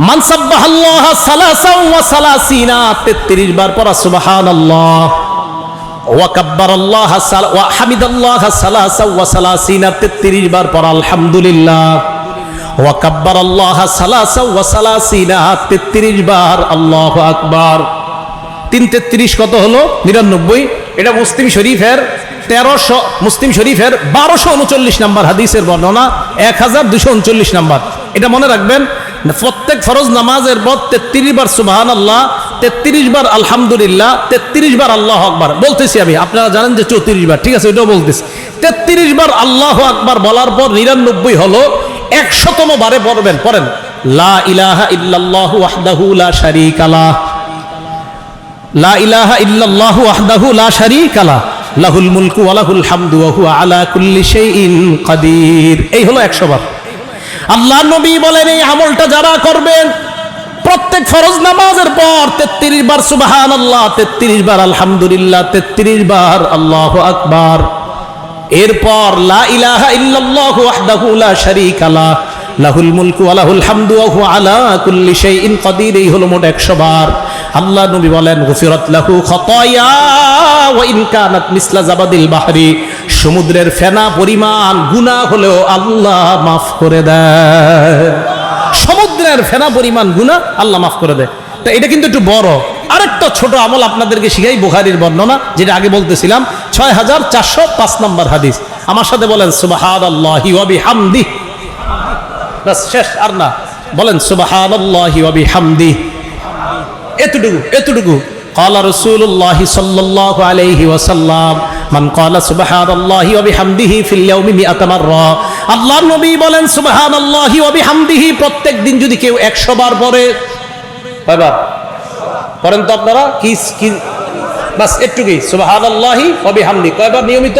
মান সাব্বাহাল্লাহা সালাসাও ওয়া সালাসিনা, 33 বার পড়া সুবহানাল্লাহ, ওয়া কাব্বারাল্লাহা ওয়া হামিদাল্লাহা সালাসাও ওয়া সালাসিনা, 33 বার পড়া আলহামদুলিল্লাহ, ওয়া কাব্বারাল্লাহা সালাসাও ওয়া সালাসিনা, 33 বার আল্লাহু আকবার। 3 33 কত হলো? 99। এটা মুসলিম শরীফের 1239 নম্বর হাদিসের বর্ণনা, 1239 নম্বর। এটা মনে রাখবেন, প্রত্যেক ফরজ নামাজের পর 33 বার সুবহানাল্লাহ, 33 বার আলহামদুলিল্লাহ, 33 বার আল্লাহু আকবার বলতেছি আমি, আপনারা জানেন যে 34 বার, ঠিক আছে, ওটাও বলতেছি। 33 বার আল্লাহু আকবার বলার পর 99 হলো 100তম বারে পড়বেন, পড়েন লা ইলাহা ইল্লাল্লাহু ওয়াহদাহু লা শারীকা লাহ, লা ইলাহা ইল্লাল্লাহু ওয়াহদাহু লা শারীকা লাহ, লাহুল মুলকু ওয়া লাহুল হামদু ওয়া হুয়া আলা কুল্লি শাইইন কাদির। এই হলো 100 বার। আল্লাহ নবী বলেন, এই আমলটা যারা করবেন প্রত্যেক ফরজ নামাজের পর 33 বার সুবহানাল্লাহ, 33 বার আলহামদুলিল্লাহ, 33 বার আল্লাহু আকবার, এরপর লা ইলাহা ইল্লাল্লাহু ওয়াহদাহু লা শারীকা লাহ, লাহুল মুলকু ওয়া লাহুল হামদু ওয়া হুয়া আলা কুল্লি শাইইন কাদির। এই হলো মোট 100 বার। আল্লাহ নবী বলেন, গুফিরাত লাহু খাতায়া ওয়া ইন কানাত মিসলা জাবাদিল বাহরি, সমুদ্রের ফেনা পরিমাণ গুনাহ হলেও আল্লাহ মাফ করে দেয়। সমুদ্রের ফেনা পরিমাণ গুনাহ আল্লাহ মাফ করে দেয়। তো এটা কিন্তু একটু বড়, আরেকটা ছোট আমল আপনাদেরকে শিখাই, বুখারীর বর্ণনা, যেটা আগে বলতেছিলাম, 6405 নম্বর হাদিস। আমার সাথে বলেন সুবহানাল্লাহি ওয়া বিহামদিহি। বাস, শেষ, আর না। বলেন সুবহানাল্লাহি ওয়া বিহামদিহি। এতটুকু। قال رسول الله صلى الله عليه وسلم من قال سبحان الله وبحمده في اليوم 100 مرة। আল্লাহর নবী বলেন সুবহানাল্লাহি ওয়া বিহামদিহি প্রত্যেক দিন যদি কেউ 100 বার পড়ে, কয়বার পড়েন তো আপনারা? কি বাস এটুকুই, সুবহানাল্লাহি ওয়া বিহামদিহি কয়বার নিয়মিত?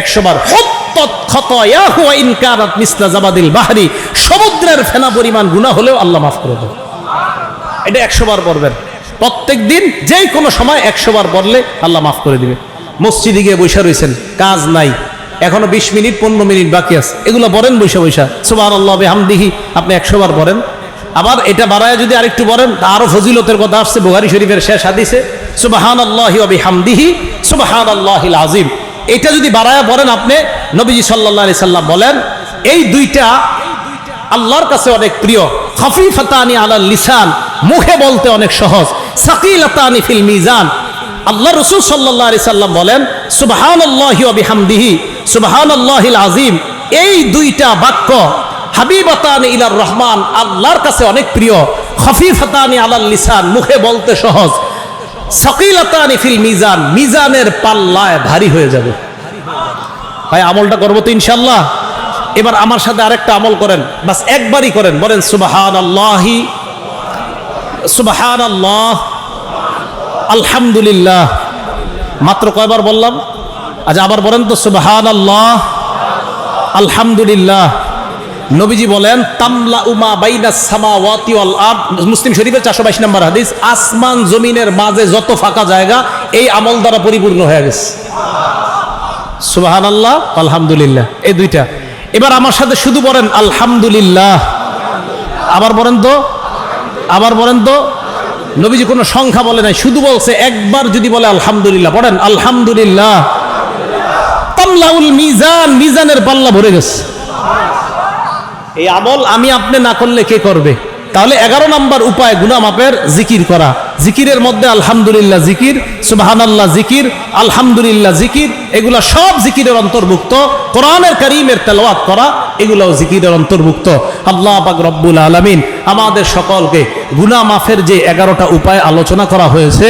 100 বার। হুত্তাত খাতায়াহু ওয়া ইন কানাত মিসলা জাবাদিল বাহরি, সমুদ্রের ফেনা পরিমাণ গুনাহ হলেও আল্লাহ মাফ করে দেন। এটা 100 বার পড়বেন প্রত্যেক দিন, যে কোনো সময় 100 বার পড়লে আল্লাহ মাফ করে দিবে। মসজিদে গিয়ে বসে রয়েছেন, কাজ নাই, এখনো 20 মিনিট 15 মিনিট বাকি আছে, এগুলো পড়েন বসে সুবহানাল্লাহি ওয়া বিহামদিহি, আপনি 100 বার পড়েন। আবার এটা বাড়ায় যদি আরেকটু পড়েন, আরো ফজিলতের কথা আসছে বুখারী শরীফের শেষ হাদিসে, সুবহানাল্লাহি ওয়া বিহামদিহি সুবহানাল্লাহিল আযীম। এটা যদি বাড়ায় পড়েন আপনি, নবীজি সাল্লাল্লাহু আলাইহি সাল্লাম বলেন এই দুইটা আল্লাহর কাছে অনেক প্রিয়। খাফিফাতানি আলাল লিসান, মুখে বলতে অনেক সহজ। সাকিলাতানি ফিল মিজান। আল্লাহ রাসূল সাল্লাল্লাহু আলাইহি সাল্লাম বলেন সুবহানাল্লাহি ওয়া বিহামদিহি সুবহানাল্লাহিল আযীম, এই দুইটা বাক্য হাবিবাতানি ইলার রহমান, আল্লাহর কাছে অনেক প্রিয়। খাফিফাতানি আলাল লিসান, মুখে বলতে সহজ। সাকিলাতানি ফিল মিজান, মিজানের পাল্লায় ভারী হয়ে যাবে। ভাই আমলটা করবো তো ইনশাআল্লাহ। এবার আমার সাথে আরেকটা আমল করেন, বাস একবারই করেন, বলেন সুবহানাল্লাহি সুবহানাল্লাহ আলহামদুলিল্লাহ। মাত্র কয়বার বললাম? আচ্ছা আবার বলেন তো সুবহানাল্লাহ আলহামদুলিল্লাহ। নবীজি বলেন তামলা উমা বাইনাস সামাওয়াতি ওয়াল আরদ, মুসলিম শরীফের 422 নম্বর হাদিস, আসমান জমিনের মাঝে যত ফাঁকা জায়গা এই আমল দ্বারা পরিপূর্ণ হয়ে গেছে। সুবহানাল্লাহ আলহামদুলিল্লাহ, এই দুইটা। এবার আমার সাথে শুধু বলেন আলহামদুলিল্লাহ। আবার বলেন তো নবীজি কোনো সংখ্যা বলে নাই, শুধু বলছে একবার যদি বলে আলহামদুলিল্লাহ, পড়েন আলহামদুলিল্লাহ। তামলাউল মিজান, মিজানের পাল্লা ভরে গেছে। এই আমল আমি আপনি না করলে কে করবে? তাহলে 11 নম্বর উপায় গুনাহ মাফের জিকির করা। জিকিরের মধ্যে আলহামদুলিল্লাহ জিকির, সুবহানাল্লাহ জিকির, আলহামদুলিল্লাহ জিকির, এগুলা সব জিকিরের অন্তর্ভুক্ত। কোরআনের কারীমের তেলাওয়াত করা, এগুলাও জিকিরের অন্তর্ভুক্ত। আল্লাহ পাক রব্বুল আলামিন আমাদের সকলকে গুনাহ মাফের যে 11টা উপায় আলোচনা করা হয়েছে